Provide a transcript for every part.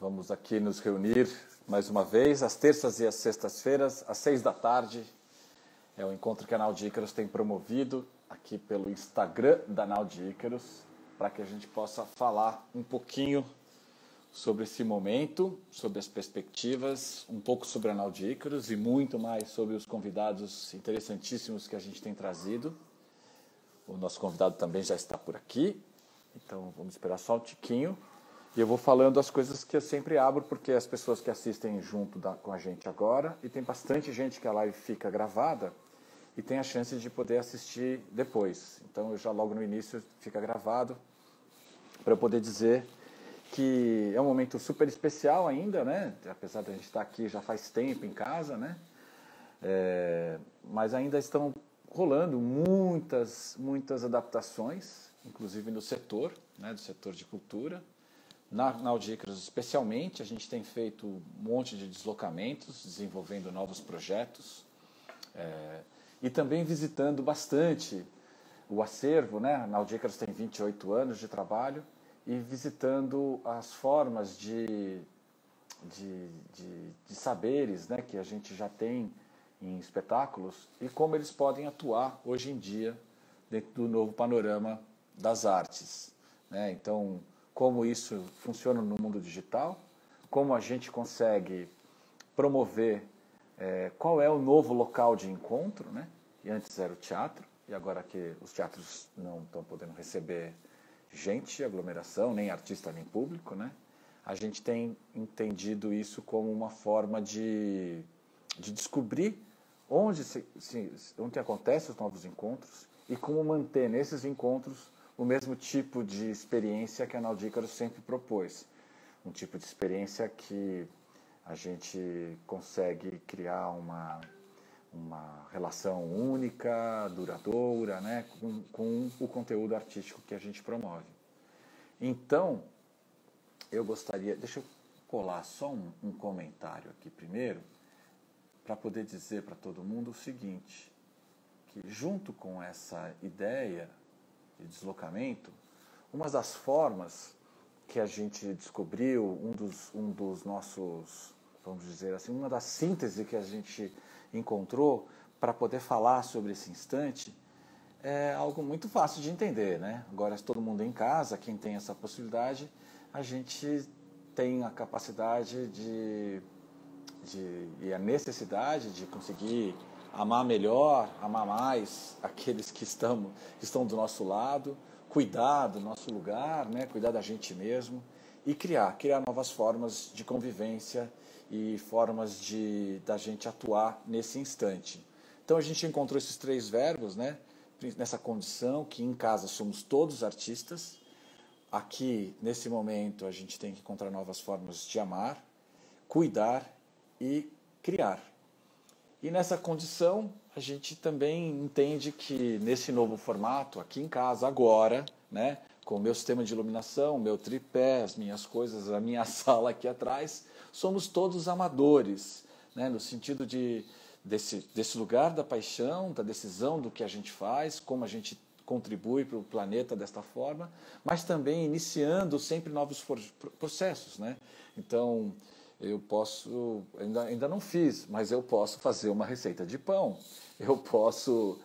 Vamos aqui nos reunir mais uma vez, às terças e às sextas-feiras, às 6 da tarde. É o encontro que a Nau de Ícaros tem promovido aqui pelo Instagram da Nau de Ícaros, para que a gente possa falar um pouquinho sobre esse momento, sobre as perspectivas, um pouco sobre a Nau de Ícaros e muito mais sobre os convidados interessantíssimos que a gente tem trazido. O nosso convidado também já está por aqui, então vamos esperar só um tiquinho. E eu vou falando as coisas que eu sempre abro, porque as pessoas que assistem junto com a gente agora, e tem bastante gente que a live fica gravada, e tem a chance de poder assistir depois. Então, eu já logo no início fica gravado, para eu poder dizer que é um momento super especial ainda, né? Apesar de a gente estar aqui já faz tempo em casa, né? Mas ainda estão rolando muitas adaptações, inclusive no setor, né? Do setor de cultura. Na Nau de Ícaros, especialmente, a gente tem feito um monte de deslocamentos, desenvolvendo novos projetos, e também visitando bastante o acervo, né? A Nau de Ícaros tem 28 anos de trabalho, e visitando as formas de saberes, né, que a gente já tem em espetáculos e como eles podem atuar hoje em dia dentro do novo panorama das artes, né? Então, como isso funciona no mundo digital, como a gente consegue promover qual é o novo local de encontro, né? E antes era o teatro, e agora que os teatros não estão podendo receber gente, aglomeração, nem artista, nem público, né? A gente tem entendido isso como uma forma de descobrir onde acontecem os novos encontros e como manter nesses encontros o mesmo tipo de experiência que a Nau de Ícaros sempre propôs. Um tipo de experiência que a gente consegue criar uma relação única, duradoura, né, com o conteúdo artístico que a gente promove. Então, eu gostaria... Deixa eu colar só um comentário aqui primeiro, para poder dizer para todo mundo o seguinte, que junto com essa ideia de deslocamento, uma das formas que a gente descobriu, um dos nossos, vamos dizer assim, uma das sínteses que a gente encontrou para poder falar sobre esse instante, é algo muito fácil de entender, né? Agora, todo mundo em casa, quem tem essa possibilidade, a gente tem a capacidade e a necessidade de conseguir amar melhor, amar mais aqueles que estão do nosso lado, cuidar do nosso lugar, né? Cuidar da gente mesmo e criar novas formas de convivência e formas da gente atuar nesse instante. Então a gente encontrou esses 3 verbos, né? Nessa condição que em casa somos todos artistas. Aqui, nesse momento, a gente tem que encontrar novas formas de amar, cuidar e criar. E nessa condição, a gente também entende que nesse novo formato, aqui em casa, agora, né, com o meu sistema de iluminação, o meu tripé, as minhas coisas, a minha sala aqui atrás, somos todos amadores, né, no sentido desse lugar da paixão, da decisão do que a gente faz, como a gente contribui para o planeta desta forma, mas também iniciando sempre novos processos, né? Então, eu posso, ainda não fiz, mas eu posso fazer uma receita de pão, eu posso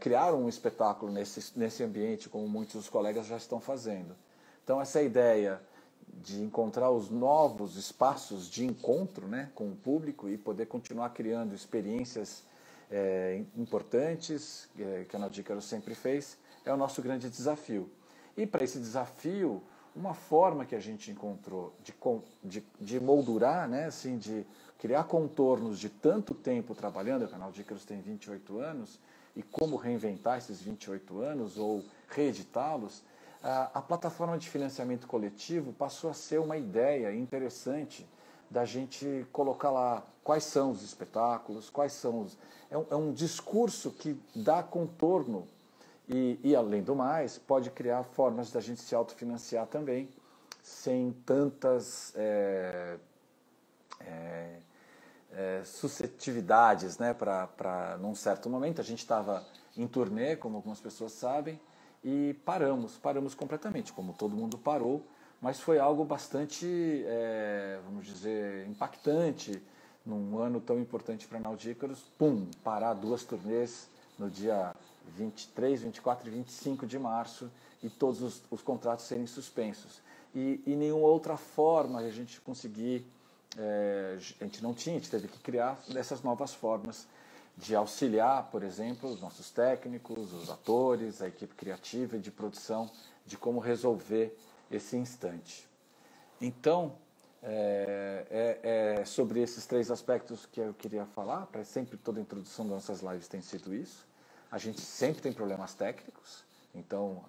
criar um espetáculo nesse ambiente, como muitos dos colegas já estão fazendo. Então, essa ideia de encontrar os novos espaços de encontro, né, com o público e poder continuar criando experiências importantes, que a Nau de Ícaros sempre fez, é o nosso grande desafio. E para esse desafio, uma forma que a gente encontrou de moldurar, né, assim, de criar contornos de tanto tempo trabalhando, a Nau de Ícaros tem 28 anos, e como reinventar esses 28 anos ou reeditá-los, a plataforma de financiamento coletivo passou a ser uma ideia interessante da gente colocar lá quais são os espetáculos, quais são os... É um discurso que dá contorno e, além do mais, pode criar formas da gente se autofinanciar também, sem tantas suscetividades, né? Num certo momento, a gente estava em turnê, como algumas pessoas sabem, e paramos completamente, como todo mundo parou, mas foi algo bastante, vamos dizer, impactante num ano tão importante para a Naudícaros, parar 2 turnês no dia 23, 24 e 25 de março e todos os contratos serem suspensos. E nenhuma outra forma a gente conseguir, a gente não tinha, a gente teve que criar dessas novas formas de auxiliar, por exemplo, os nossos técnicos, os atores, a equipe criativa e de produção, de como resolver esse instante. Então, sobre esses 3 aspectos que eu queria falar, para sempre toda a introdução das nossas lives tem sido isso. A gente sempre tem problemas técnicos, então,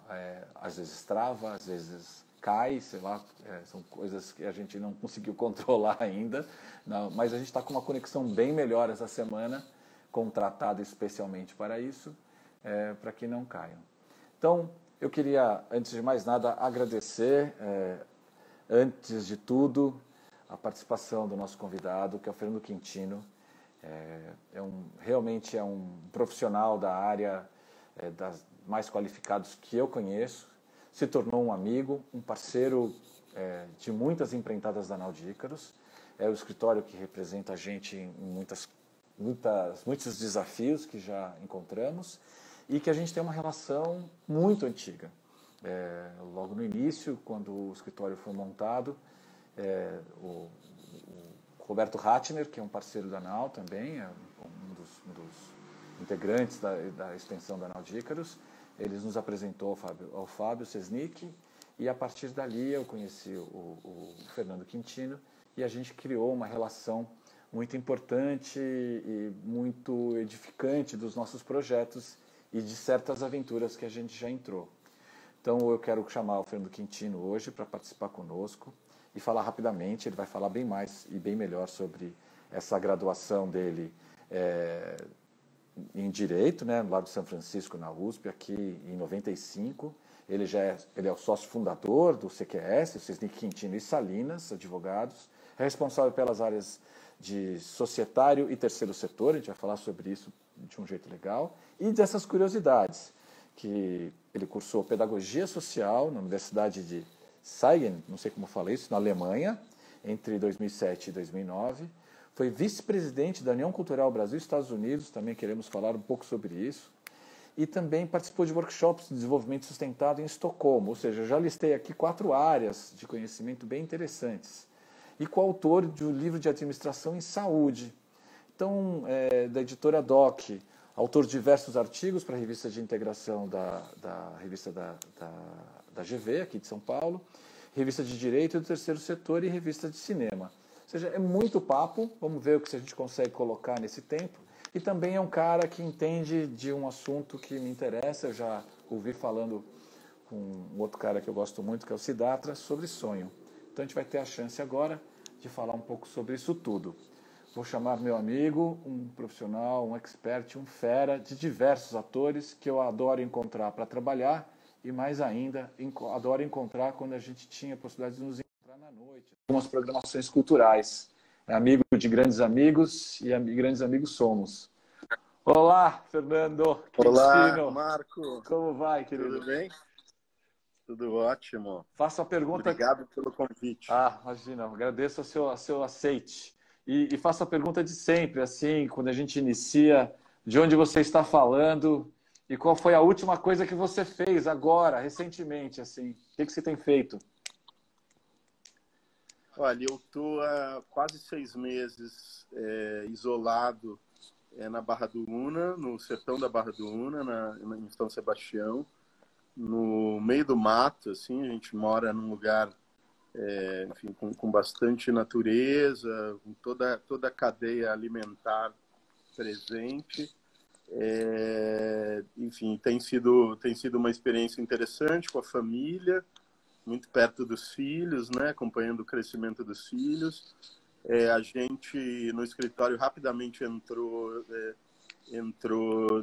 às vezes trava, às vezes cai, sei lá, são coisas que a gente não conseguiu controlar ainda, não, mas a gente está com uma conexão bem melhor essa semana, contratada especialmente para isso, para que não caiam. Então, eu queria, antes de mais nada, agradecer, antes de tudo, a participação do nosso convidado, que é o Fernando Quintino. Realmente é um profissional da área, das mais qualificados que eu conheço, se tornou um amigo, um parceiro de muitas empreitadas da Naudícaros. É o escritório que representa a gente em muitos desafios que já encontramos e que a gente tem uma relação muito antiga. Logo no início, quando o escritório foi montado, o Roberto Ratner, que é um parceiro da Nau também, um dos integrantes da extensão da Naudícaros, eles nos apresentou ao Fábio Sesnick, e a partir dali eu conheci o Fernando Quintino e a gente criou uma relação muito importante e muito edificante dos nossos projetos e de certas aventuras que a gente já entrou. Então eu quero chamar o Fernando Quintino hoje para participar conosco e falar rapidamente. Ele vai falar bem mais e bem melhor sobre essa graduação dele em Direito, né, lá de São Francisco, na USP, aqui em 95. Ele é o sócio fundador do CQS, o Sesnick Quintino e Salinas, advogados, é responsável pelas áreas de societário e terceiro setor. A gente vai falar sobre isso de um jeito legal. E dessas curiosidades, que ele cursou Pedagogia Social na Universidade de Siegen, não sei como falei isso, na Alemanha, entre 2007 e 2009. Foi vice-presidente da União Cultural Brasil e Estados Unidos, também queremos falar um pouco sobre isso. E também participou de workshops de desenvolvimento sustentado em Estocolmo, ou seja, eu já listei aqui 4 áreas de conhecimento bem interessantes. E coautor de um livro de administração em saúde. Então, da editora DOC, autor de diversos artigos para a revista de integração da revista da GV, aqui de São Paulo, revista de Direito do Terceiro Setor e revista de Cinema. Ou seja, é muito papo, vamos ver o que a gente consegue colocar nesse tempo. E também é um cara que entende de um assunto que me interessa. Eu já ouvi falando com um outro cara que eu gosto muito, que é o Siddhartha, sobre sonho. Então a gente vai ter a chance agora de falar um pouco sobre isso tudo. Vou chamar meu amigo, um profissional, um expert, um fera de diversos atores que eu adoro encontrar para trabalhar e mais ainda, adoro encontrar quando a gente tinha a possibilidade de nos encontrar na noite. Algumas programações culturais. É amigo de grandes amigos e grandes amigos somos. Olá, Fernando Olá, Quintino. Marco. Como vai, querido? Tudo bem? Tudo ótimo. Faço a pergunta... Obrigado pelo convite. Imagina, agradeço a seu aceite. E faço a pergunta de sempre, assim, quando a gente inicia, de onde você está falando e qual foi a última coisa que você fez agora, recentemente, assim. O que você tem feito? Olha, eu estou há quase 6 meses isolado na Barra do Una, no sertão da Barra do Una, em São Sebastião, no meio do mato, assim. A gente mora num lugar, enfim, com bastante natureza, com toda a cadeia alimentar presente. Enfim, tem sido uma experiência interessante com a família, muito perto dos filhos, né, acompanhando o crescimento dos filhos. A gente, no escritório, rapidamente entrou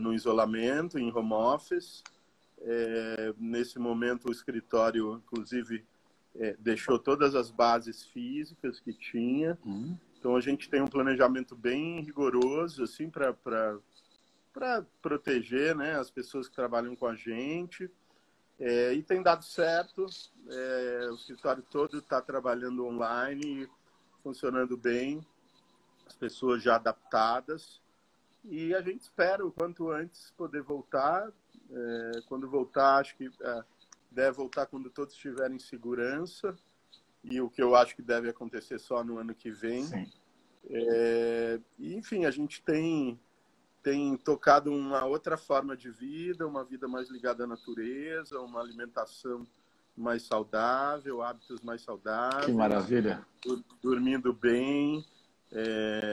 no isolamento, em home office. Nesse momento, o escritório, inclusive, deixou todas as bases físicas que tinha. Então, a gente tem um planejamento bem rigoroso, assim, para proteger, né, as pessoas que trabalham com a gente. E tem dado certo. O escritório todo está trabalhando online, funcionando bem, as pessoas já adaptadas. E a gente espera o quanto antes poder voltar. Quando voltar, acho que deve voltar quando todos estiverem em segurança. E o que eu acho que deve acontecer só no ano que vem. Sim. E, enfim, a gente tem tocado uma outra forma de vida, uma vida mais ligada à natureza, uma alimentação mais saudável, hábitos mais saudáveis. Que maravilha. Dormindo bem.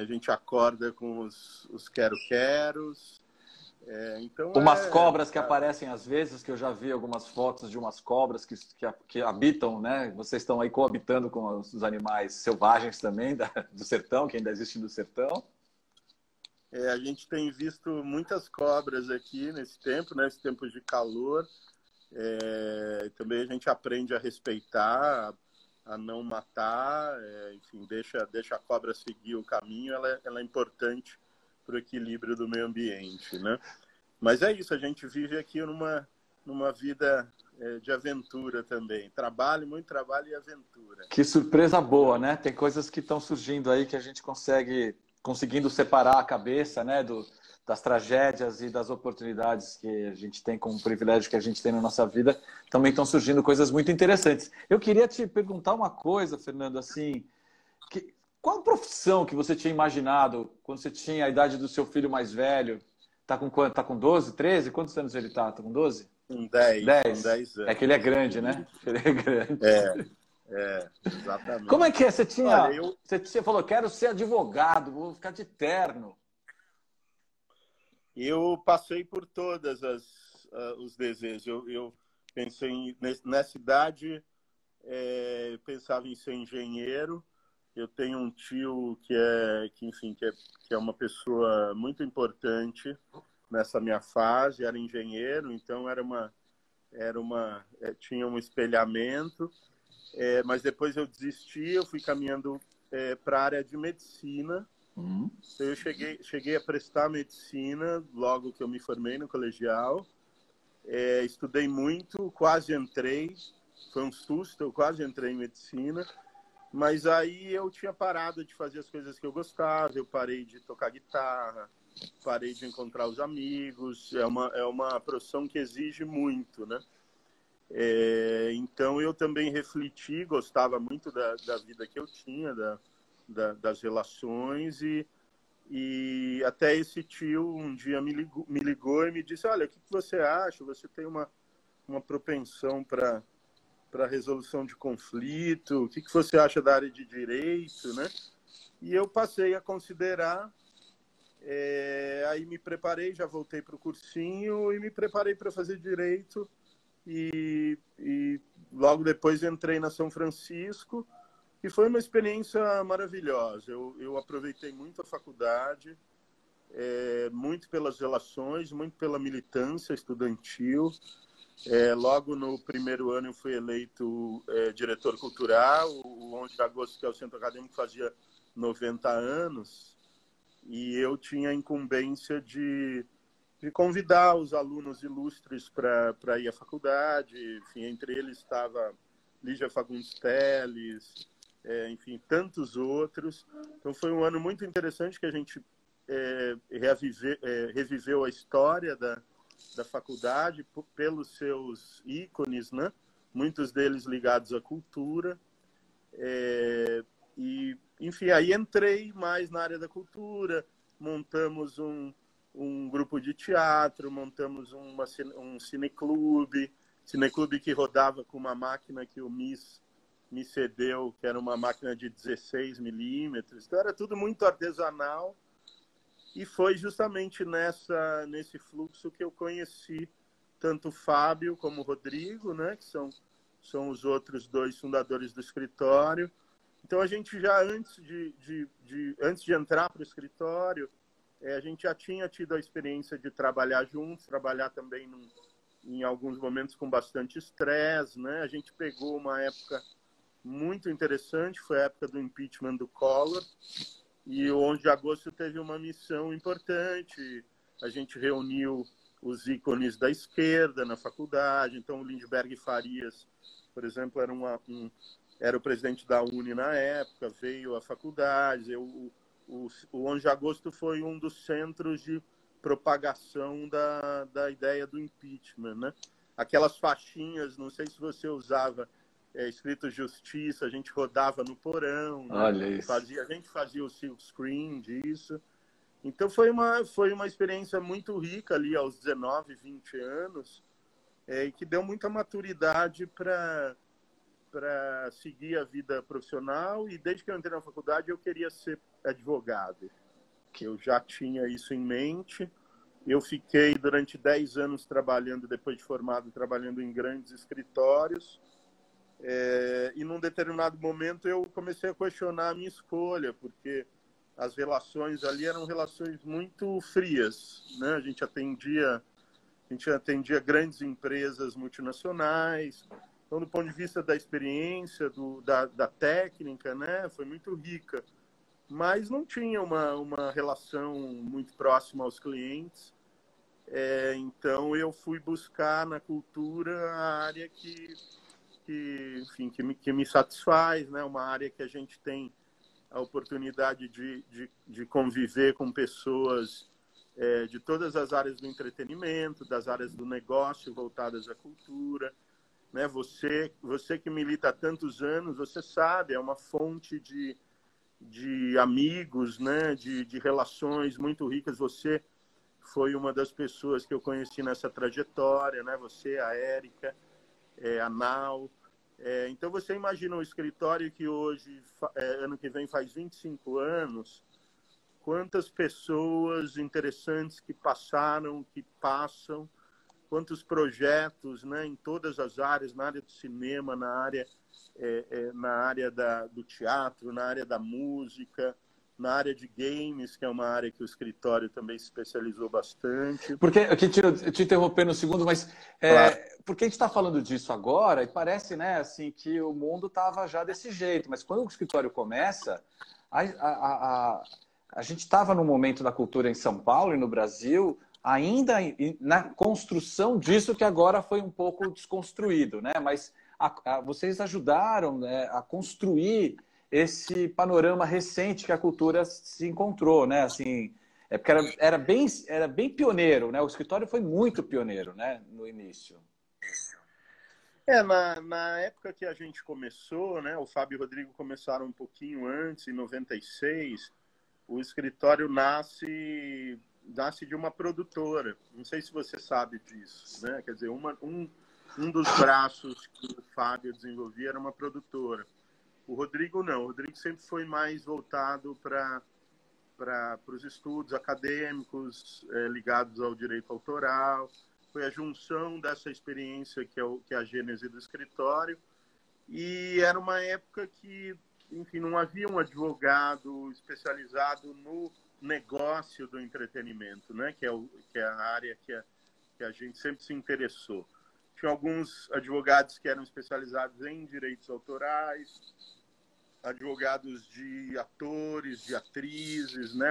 A gente acorda com os quero-queros. Então Umas cobras que aparecem às vezes, que eu já vi algumas fotos de umas cobras que habitam, né? Vocês estão aí coabitando com os animais selvagens também do sertão, que ainda existem do sertão. A gente tem visto muitas cobras aqui nesse tempo, né? Esse tempo de calor. Também a gente aprende a respeitar, a não matar, enfim, deixa a cobra seguir o caminho. Ela é importante para o equilíbrio do meio ambiente, né? Mas é isso, a gente vive aqui numa vida de aventura também. Trabalho, muito trabalho e aventura. Que surpresa boa, né? Tem coisas que estão surgindo aí que a gente conseguindo separar a cabeça, né, das tragédias e das oportunidades que a gente tem, com o privilégio que a gente tem na nossa vida, também estão surgindo coisas muito interessantes. Eu queria te perguntar uma coisa, Fernando, assim, qual profissão que você tinha imaginado quando você tinha a idade do seu filho mais velho? Tá com quanto? Tá com 12, 13? Quantos anos ele tá? Tá com 12? Com 10 10. anos. É que ele é grande, né? Ele é grande. Exatamente. Como é que é? Você Olha, você falou, quero ser advogado, vou ficar de terno. Eu passei por todas os desejos. Eu pensei nessa idade, eu pensava em ser engenheiro. Eu tenho um tio que é uma pessoa muito importante nessa minha fase. Era engenheiro, então tinha um espelhamento. Mas depois eu desisti, eu fui caminhando para a área de medicina. Então, eu cheguei a prestar medicina logo que eu me formei no colegial. Estudei muito, quase entrei. Foi um susto, eu quase entrei em medicina. Mas aí eu tinha parado de fazer as coisas que eu gostava. Eu parei de tocar guitarra, parei de encontrar os amigos. É uma profissão que exige muito, né? Então eu também refleti, gostava muito da vida que eu tinha, das relações, e até esse tio um dia me ligou e me disse: olha, o que você acha? Você tem uma propensão para resolução de conflito, o que você acha da área de direito, né? E eu passei a considerar, aí me preparei, já voltei para o cursinho e me preparei para fazer direito. E logo depois entrei na São Francisco e foi uma experiência maravilhosa. Eu aproveitei muito a faculdade, muito pelas relações, muito pela militância estudantil. Logo no primeiro ano eu fui eleito diretor cultural. O 11 de agosto, que é o centro acadêmico, fazia 90 anos e eu tinha a incumbência de convidar os alunos ilustres para ir à faculdade. Enfim, entre eles estava Lígia Fagundes Telles, enfim, tantos outros. Então foi um ano muito interessante que a gente reviveu a história da faculdade pelos seus ícones, né? Muitos deles ligados à cultura. E, enfim, aí entrei mais na área da cultura, montamos um grupo de teatro, montamos um cineclube que rodava com uma máquina que o MIS me cedeu, que era uma máquina de 16 milímetros. Então era tudo muito artesanal, e foi justamente nesse fluxo que eu conheci tanto o Fábio como o Rodrigo, né, que são os outros dois fundadores do escritório. Então a gente já antes de entrar para o escritório, a gente já tinha tido a experiência de trabalhar juntos, trabalhar também em alguns momentos com bastante estresse, né? A gente pegou uma época muito interessante, foi a época do impeachment do Collor, e o 11 de agosto teve uma missão importante. A gente reuniu os ícones da esquerda na faculdade. Então, o Lindbergh Farias, por exemplo, era o presidente da UNE na época, veio à faculdade. O 11 de agosto foi um dos centros de propagação da ideia do impeachment, né? Aquelas faixinhas, não sei se você usava, escrito justiça, a gente rodava no porão, né? Olha isso. A gente fazia o silk screen disso. Então foi uma experiência muito rica ali aos 19, 20 anos, e que deu muita maturidade para seguir a vida profissional. E desde que eu entrei na faculdade eu queria ser advogado. Eu já tinha isso em mente. Eu fiquei durante 10 anos trabalhando, depois de formado, trabalhando em grandes escritórios. E num determinado momento eu comecei a questionar a minha escolha, porque as relações ali eram relações muito frias, né? A gente atendia grandes empresas multinacionais. Então, do ponto de vista da experiência, da técnica, né? Foi muito rica. Mas não tinha uma relação muito próxima aos clientes. Então, eu fui buscar na cultura a área que me satisfaz, né? Uma área que a gente tem a oportunidade de conviver com pessoas de todas as áreas do entretenimento, das áreas do negócio voltadas à cultura, né? Você que milita há tantos anos, você sabe, é uma fonte de amigos, né? De relações muito ricas. Você foi uma das pessoas que eu conheci nessa trajetória, né? Você, a Érica, a Nau. Então, você imagina um escritório que hoje, ano que vem, faz 25 anos, quantas pessoas interessantes que passaram, que passam, quantos projetos, né, em todas as áreas, na área do cinema, na área do teatro, na área da música, na área de games, que é uma área que o escritório também se especializou bastante. Porque, aqui te interrompendo um segundo, mas Claro. porque a gente está falando disso agora e parece, né, assim, que o mundo estava já desse jeito, mas quando o escritório começa, a gente estava no momento da cultura em São Paulo e no Brasil, ainda na construção disso que agora foi um pouco desconstruído, né? Mas vocês ajudaram, né, a construir esse panorama recente que a cultura se encontrou, né? Assim, porque era bem pioneiro, né? O escritório foi muito pioneiro, né? No início. Na época que a gente começou, né? O Fábio e o Rodrigo começaram um pouquinho antes, em 96. O escritório nasce de uma produtora. Não sei se você sabe disso, né? Quer dizer, um dos braços que o Fábio desenvolvia era uma produtora. O Rodrigo não. O Rodrigo sempre foi mais voltado para os estudos acadêmicos ligados ao direito autoral. Foi a junção dessa experiência que é a gênese do escritório. E era uma época que, enfim, não havia um advogado especializado no negócio do entretenimento, né? Que é a área que a gente sempre se interessou. Tinha alguns advogados que eram especializados em direitos autorais, advogados de atores, de atrizes, né?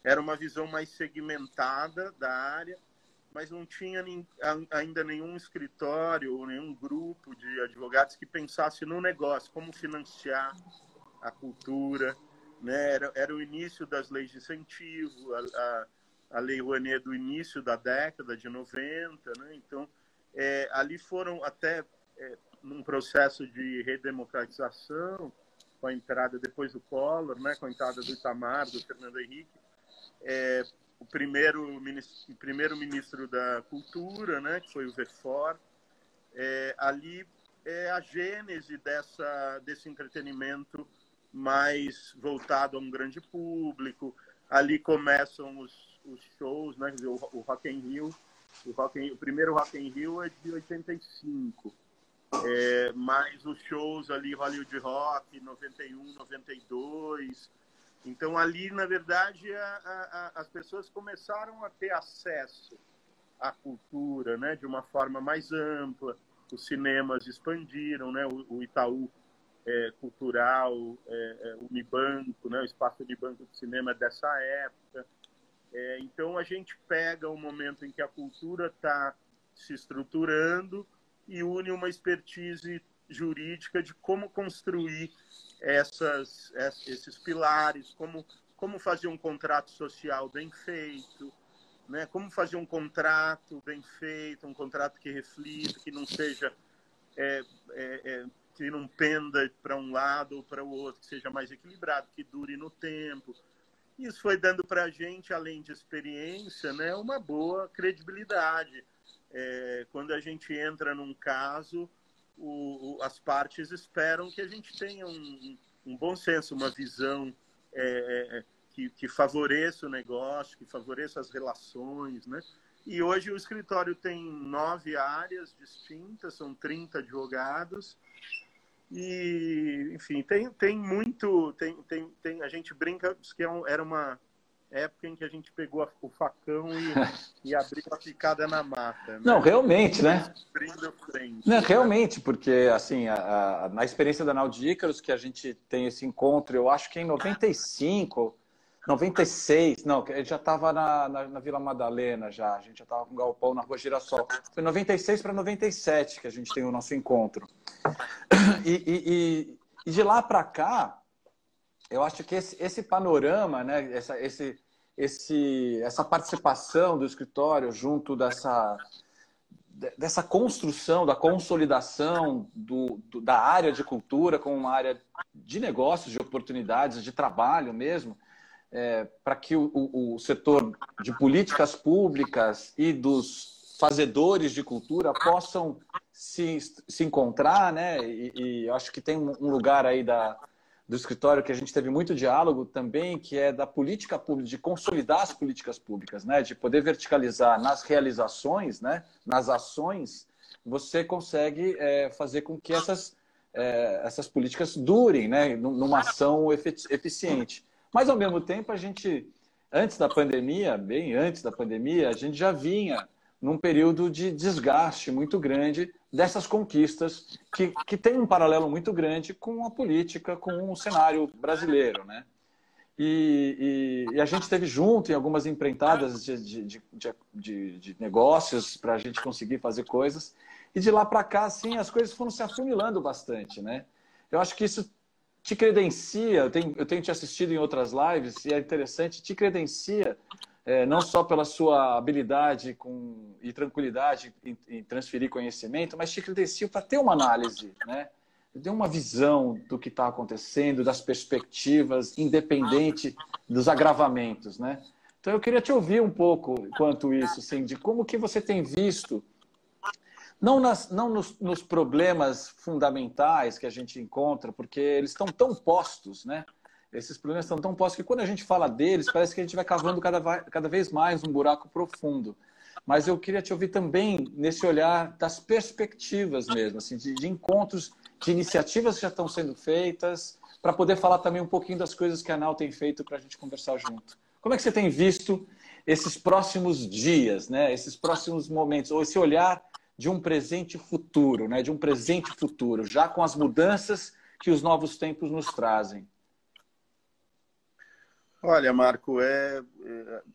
Era uma visão mais segmentada da área, mas não tinha ainda nenhum escritório ou nenhum grupo de advogados que pensasse no negócio, como financiar a cultura, né? Era o início das leis de incentivo, a Lei Rouanet do início da década de 90, né? Então, ali foram até num processo de redemocratização, com a entrada depois do Collor, né? Com a entrada do Itamar, do Fernando Henrique, o primeiro-ministro da Cultura, né? Que foi o Verfort. Ali é a gênese desse entretenimento mais voltado a um grande público. Ali começam os shows, né? Quer dizer, o Rock in Rio. O primeiro Rock in Rio é de 85. Mas os shows ali, Hollywood Rock, 91, 92. Então, ali, na verdade, as pessoas começaram a ter acesso à cultura, né, de uma forma mais ampla. Os cinemas expandiram, né, o Itaú Cultural, o Unibanco, né, o espaço Unibanco de cinema dessa época. Então, a gente pega o momento em que a cultura está se estruturando e une uma expertise jurídica de como construir esses pilares, como fazer um contrato social bem feito, né? Como fazer um contrato bem feito, um contrato que reflita, que não seja que não penda para um lado ou para o outro, que seja mais equilibrado, que dure no tempo. Isso foi dando para a gente, além de experiência, né, uma boa credibilidade. Quando a gente entra num caso, as partes esperam que a gente tenha um bom senso, uma visão que favoreça o negócio, que favoreça as relações, né? E hoje o escritório tem 9 áreas distintas, são 30 advogados. E, enfim, tem muito... a gente brinca que era uma época em que a gente pegou o facão e abriu a picada na mata. Né? Não, realmente, né? Frente, Não, né? realmente, porque assim, na experiência da Nau de Ícaros, que a gente tem esse encontro, eu acho que em 95, 96, não, ele já estava na Vila Madalena, a gente já estava com o galpão na Rua Girassol. Foi 96 para 97 que a gente tem o nosso encontro. E de lá para cá, eu acho que esse panorama, né, essa participação do escritório junto dessa construção, da consolidação da área de cultura como uma área de negócios, de oportunidades, de trabalho mesmo, para que o setor de políticas públicas e dos fazedores de cultura possam se encontrar, né? E acho que tem um lugar aí do escritório que a gente teve muito diálogo também, que é da política pública, de consolidar as políticas públicas, né? De poder verticalizar nas realizações, né? Nas ações, você consegue fazer com que essas políticas durem, né? Numa ação eficiente. Mas, ao mesmo tempo, a gente, antes da pandemia, bem antes da pandemia, a gente já vinha num período de desgaste muito grande dessas conquistas que tem um paralelo muito grande com a política, com o cenário brasileiro, né? E a gente esteve junto em algumas empreitadas de negócios para a gente conseguir fazer coisas. E de lá para cá, assim, as coisas foram se afunilando bastante, né? Eu acho que isso te credencia, eu tenho te assistido em outras lives e é interessante, te credencia não só pela sua habilidade e tranquilidade em transferir conhecimento, mas te credencia para ter uma análise, né? Ter uma visão do que está acontecendo, das perspectivas, independente dos agravamentos, né? Então eu queria te ouvir um pouco quanto isso, assim, de como que você tem visto não nos problemas fundamentais que a gente encontra, porque eles estão tão postos, né? Esses problemas estão tão postos que quando a gente fala deles, parece que a gente vai cavando cada vez mais um buraco profundo. Mas eu queria te ouvir também nesse olhar das perspectivas mesmo, assim, de encontros, de iniciativas que já estão sendo feitas, para poder falar também um pouquinho das coisas que a Nau tem feito para a gente conversar junto. Como é que você tem visto esses próximos dias, né? Esses próximos momentos, ou esse olhar de um presente futuro, né? De um presente futuro, já com as mudanças que os novos tempos nos trazem? Olha, Marco,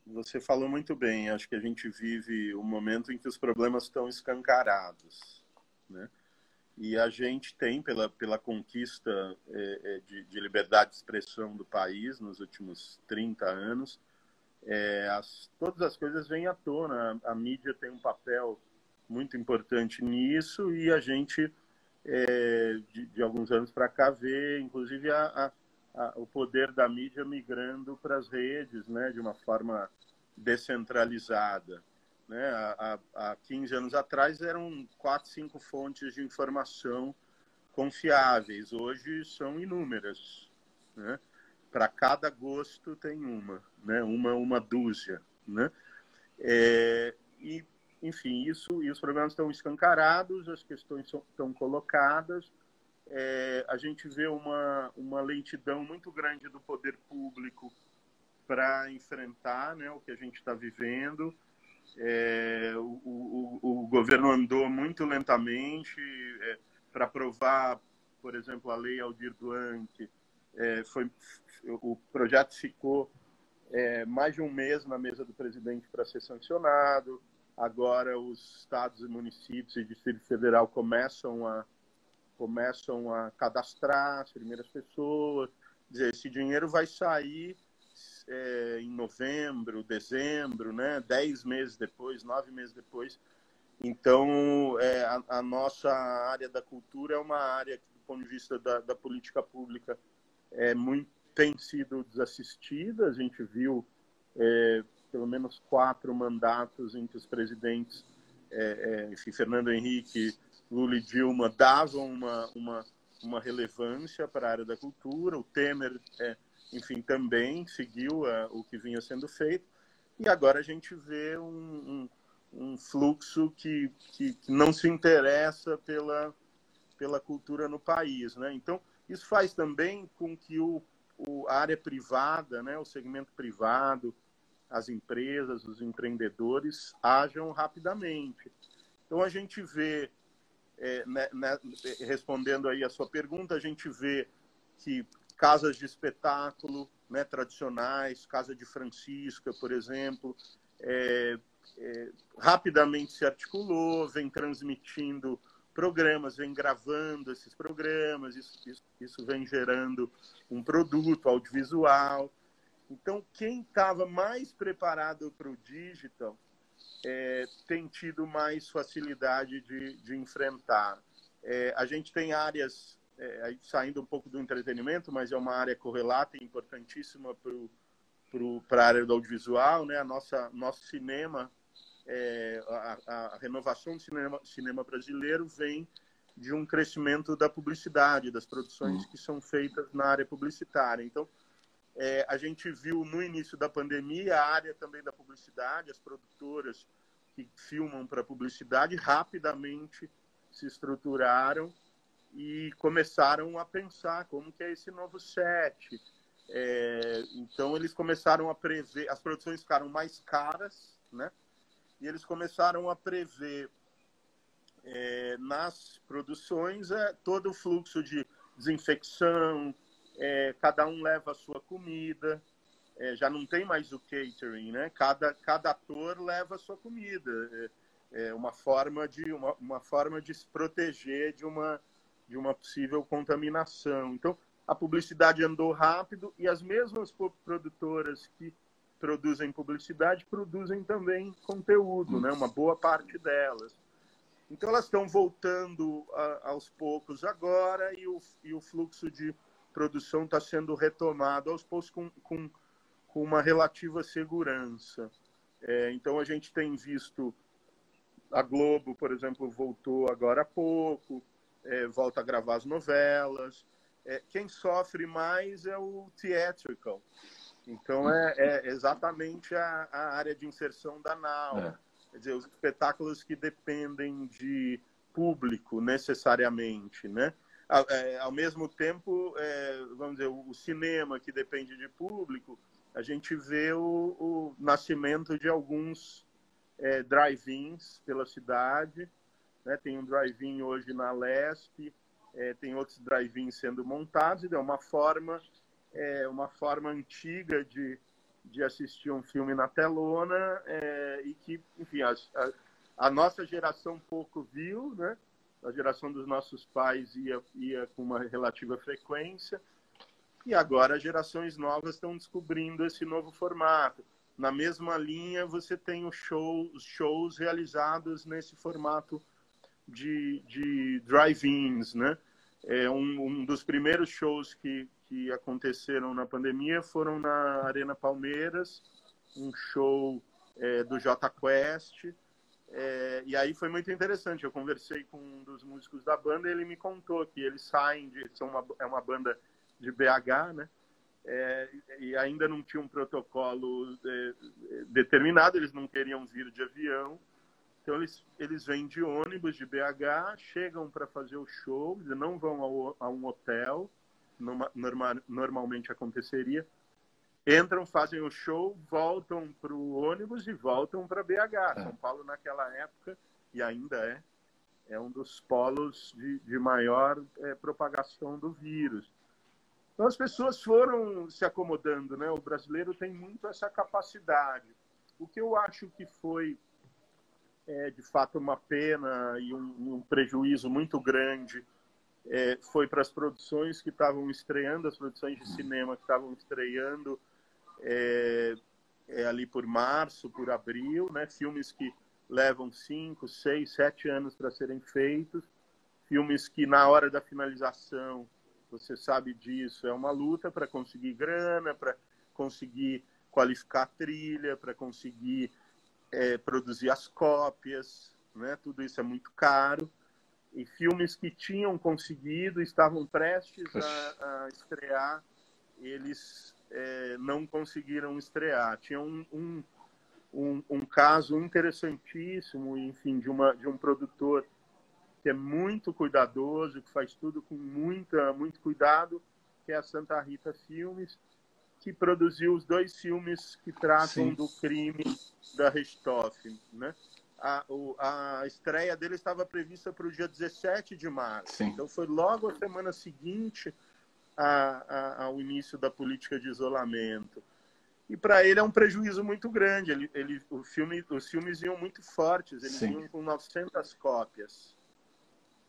você falou muito bem. Acho que a gente vive um momento em que os problemas estão escancarados, né? E a gente tem, pela conquista de liberdade de expressão do país nos últimos 30 anos, todas as coisas vêm à tona. A mídia tem um papel muito importante nisso e a gente, de alguns anos para cá, vê, inclusive, o poder da mídia migrando para as redes, né, de uma forma descentralizada. Né? Há 15 anos atrás eram 4, 5 fontes de informação confiáveis. Hoje são inúmeras. Né? Para cada gosto tem uma, né? uma dúzia. Né? Enfim, e os problemas estão escancarados, as questões estão colocadas. A gente vê uma lentidão muito grande do poder público para enfrentar, né, o que a gente está vivendo. O governo andou muito lentamente para aprovar, por exemplo, a lei Aldir Blanc. O projeto ficou mais de um mês na mesa do presidente para ser sancionado. Agora os estados e municípios e Distrito Federal começam a cadastrar as primeiras pessoas. Quer dizer, esse dinheiro vai sair em novembro, dezembro, né? 10 meses depois, 9 meses depois. Então, a nossa área da cultura é uma área que, do ponto de vista da política pública, tem sido desassistida. A gente viu pelo menos 4 mandatos em que os presidentes, Fernando Henrique, Lula e Dilma, davam uma relevância para a área da cultura. O Temer, enfim, também seguiu o que vinha sendo feito. E agora a gente vê um fluxo que não se interessa pela cultura no país, né? Então, isso faz também com que a área privada, né, o segmento privado, as empresas, os empreendedores ajam rapidamente. Então, a gente vê, respondendo aí a sua pergunta, a gente vê que casas de espetáculo, né, tradicionais, Casa de Francisca, por exemplo, rapidamente se articulou, vem transmitindo programas, vem gravando esses programas, isso vem gerando um produto audiovisual. Então, quem estava mais preparado para o digital tem tido mais facilidade de enfrentar. A gente tem áreas, saindo um pouco do entretenimento, mas é uma área correlata e importantíssima para a área do audiovisual, né? Nosso cinema, a renovação do cinema brasileiro vem de um crescimento da publicidade, das produções que são feitas na área publicitária. Então, a gente viu no início da pandemia a área também da publicidade, as produtoras que filmam para publicidade rapidamente se estruturaram e começaram a pensar como que é esse novo set. Então, eles começaram a prever, as produções ficaram mais caras, né? E eles começaram a prever nas produções todo o fluxo de desinfecção, cada um leva a sua comida, já não tem mais o catering, né? Cada ator leva a sua comida. Uma forma de se proteger de uma possível contaminação. Então, a publicidade andou rápido e as mesmas produtoras que produzem publicidade produzem também conteúdo, né? Uma boa parte delas. Então, elas estão voltando aos poucos agora e o fluxo de produção está sendo retomado aos poucos com uma relativa segurança. Então, a gente tem visto a Globo, por exemplo, voltou agora há pouco, volta a gravar as novelas. Quem sofre mais é o theatrical. Então, é exatamente a área de inserção da Now. Quer dizer, os espetáculos que dependem de público, necessariamente, né? Ao mesmo tempo, vamos dizer, o cinema que depende de público, a gente vê o nascimento de alguns drive-ins pela cidade, né? Tem um drive-in hoje na Lesp, tem outros drive-ins sendo montados, e é uma forma antiga de assistir um filme na telona, e que, enfim, a nossa geração pouco viu, né? A geração dos nossos pais ia com uma relativa frequência, e agora as gerações novas estão descobrindo esse novo formato. Na mesma linha, você tem os shows realizados nesse formato de drive-ins, né? Um dos primeiros shows que aconteceram na pandemia foram na Arena Palmeiras, um show do Jota Quest, e aí foi muito interessante. Eu conversei com um dos músicos da banda e ele me contou que eles saem é uma banda de BH, né? E ainda não tinha um protocolo determinado, eles não queriam vir de avião. Então, eles vêm de ônibus de BH, chegam para fazer o show, eles não vão a um hotel, normalmente aconteceria, entram, fazem o show, voltam para o ônibus e voltam para BH. São Paulo, naquela época, e ainda é um dos polos de maior propagação do vírus. Então as pessoas foram se acomodando, né? O brasileiro tem muito essa capacidade. O que eu acho que foi, de fato, uma pena e um prejuízo muito grande foi para as produções que estavam estreando, as produções de cinema que estavam estreando ali por março, por abril, né? Filmes que levam 5, 6, 7 anos para serem feitos, filmes que na hora da finalização, você sabe disso, é uma luta para conseguir grana, para conseguir qualificar a trilha, para conseguir produzir as cópias, né? Tudo isso é muito caro. E filmes que tinham conseguido, estavam prestes a estrear, eles não conseguiram estrear. Tinha um caso interessantíssimo, enfim, de um produtor que é muito cuidadoso, que faz tudo com muito cuidado, que é a Santa Rita Filmes, que produziu os 2 filmes que tratam do crime da Richthofen, né? A estreia dele estava prevista para o dia 17 de março. Sim. Então foi logo a semana seguinte ao início da política de isolamento. E para ele é um prejuízo muito grande. Os filmes iam muito fortes, eles iam com 900 cópias.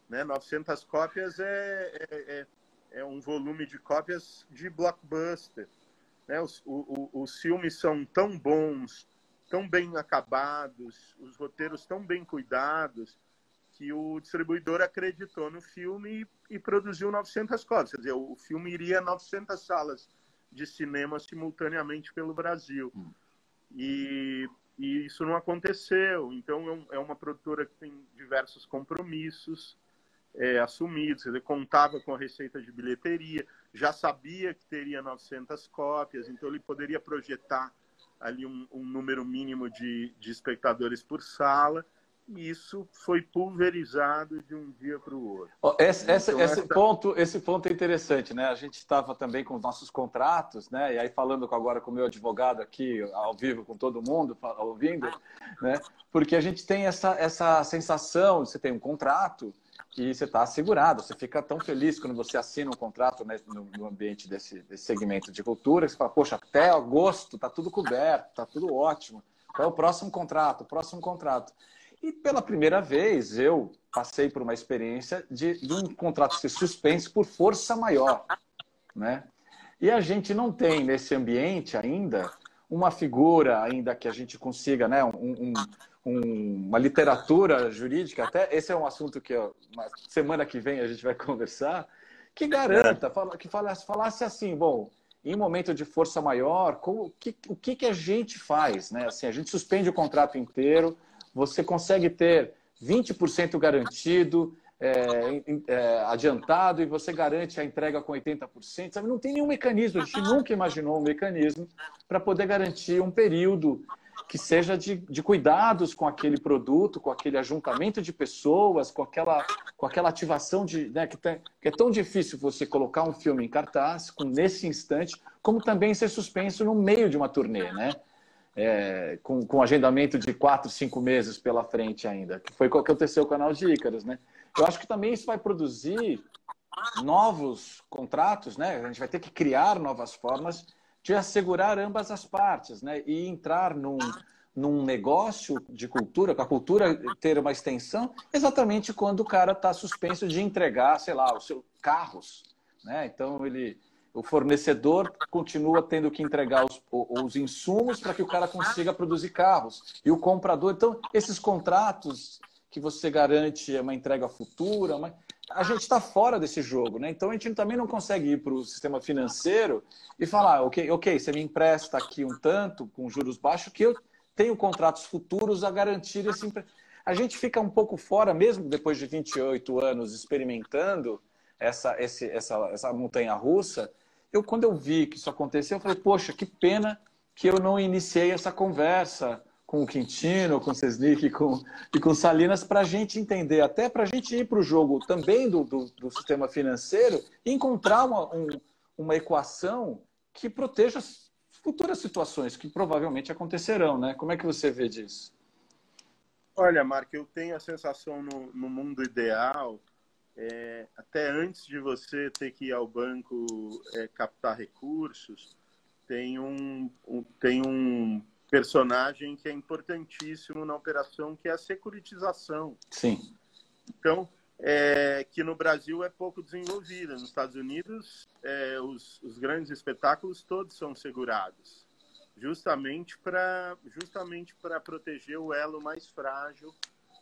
Né? 900 cópias é um volume de cópias de blockbuster. Né? Os filmes são tão bons, tão bem acabados, os roteiros tão bem cuidados, que o distribuidor acreditou no filme e produziu 900 cópias. Quer dizer, o filme iria a 900 salas de cinema simultaneamente pelo Brasil. E isso não aconteceu. Então, é uma produtora que tem diversos compromissos assumidos. Ele contava com a receita de bilheteria, já sabia que teria 900 cópias, então ele poderia projetar ali um número mínimo de espectadores por sala, e isso foi pulverizado de um dia para o outro. Esse ponto é interessante, né? A gente estava também com os nossos contratos, né? E aí falando agora com o meu advogado aqui, ao vivo com todo mundo, ouvindo, né? Porque a gente tem essa sensação, você tem um contrato e você está assegurado, você fica tão feliz quando você assina um contrato, né, no ambiente desse segmento de cultura, que você fala, poxa, até agosto está tudo coberto, está tudo ótimo. Qual é o próximo contrato? O próximo contrato. E pela primeira vez eu passei por uma experiência de um contrato ser suspenso por força maior, né? E a gente não tem nesse ambiente ainda uma figura ainda que a gente consiga, né, uma literatura jurídica, até esse é um assunto que semana que vem a gente vai conversar, que garanta, que falasse assim, bom, em momento de força maior, o que a gente faz, né? Assim, a gente suspende o contrato inteiro, você consegue ter 20% garantido, adiantado, e você garante a entrega com 80%. Sabe? Não tem nenhum mecanismo, a gente nunca imaginou um mecanismo para poder garantir um período que seja de cuidados com aquele produto, com aquele ajuntamento de pessoas, com aquela ativação né, que é tão difícil você colocar um filme em cartaz, nesse instante, como também ser suspenso no meio de uma turnê, né? Com agendamento de 4, 5 meses pela frente ainda, que foi o que aconteceu com o Canal de Ícaros, né? Eu acho que também isso vai produzir novos contratos, né? A gente vai ter que criar novas formas de assegurar ambas as partes, né? E entrar num negócio de cultura, com a cultura ter uma extensão, exatamente quando o cara está suspenso de entregar, sei lá, os seus carros, né? Então o fornecedor continua tendo que entregar os insumos para que o cara consiga produzir carros. E o comprador... Então, esses contratos que você garante uma entrega futura, a gente está fora desse jogo, né? Então, a gente também não consegue ir para o sistema financeiro e falar, ok, você me empresta aqui um tanto, com juros baixos, que eu tenho contratos futuros a garantir esse empréstimo. A gente fica um pouco fora, mesmo depois de 28 anos experimentando essa montanha-russa. Quando eu vi que isso aconteceu, eu falei, poxa, que pena que eu não iniciei essa conversa com o Quintino, com o Sesnick e com o Salinas, para a gente entender, até para a gente ir para o jogo também do sistema financeiro e encontrar uma equação que proteja as futuras situações que provavelmente acontecerão, né? Como é que você vê disso? Olha, Marco, eu tenho a sensação no mundo ideal até antes de você ter que ir ao banco captar recursos, tem um personagem que é importantíssimo na operação, que é a securitização. Sim. Então, que no Brasil é pouco desenvolvida. Nos Estados Unidos, os grandes espetáculos todos são segurados, justamente para proteger o elo mais frágil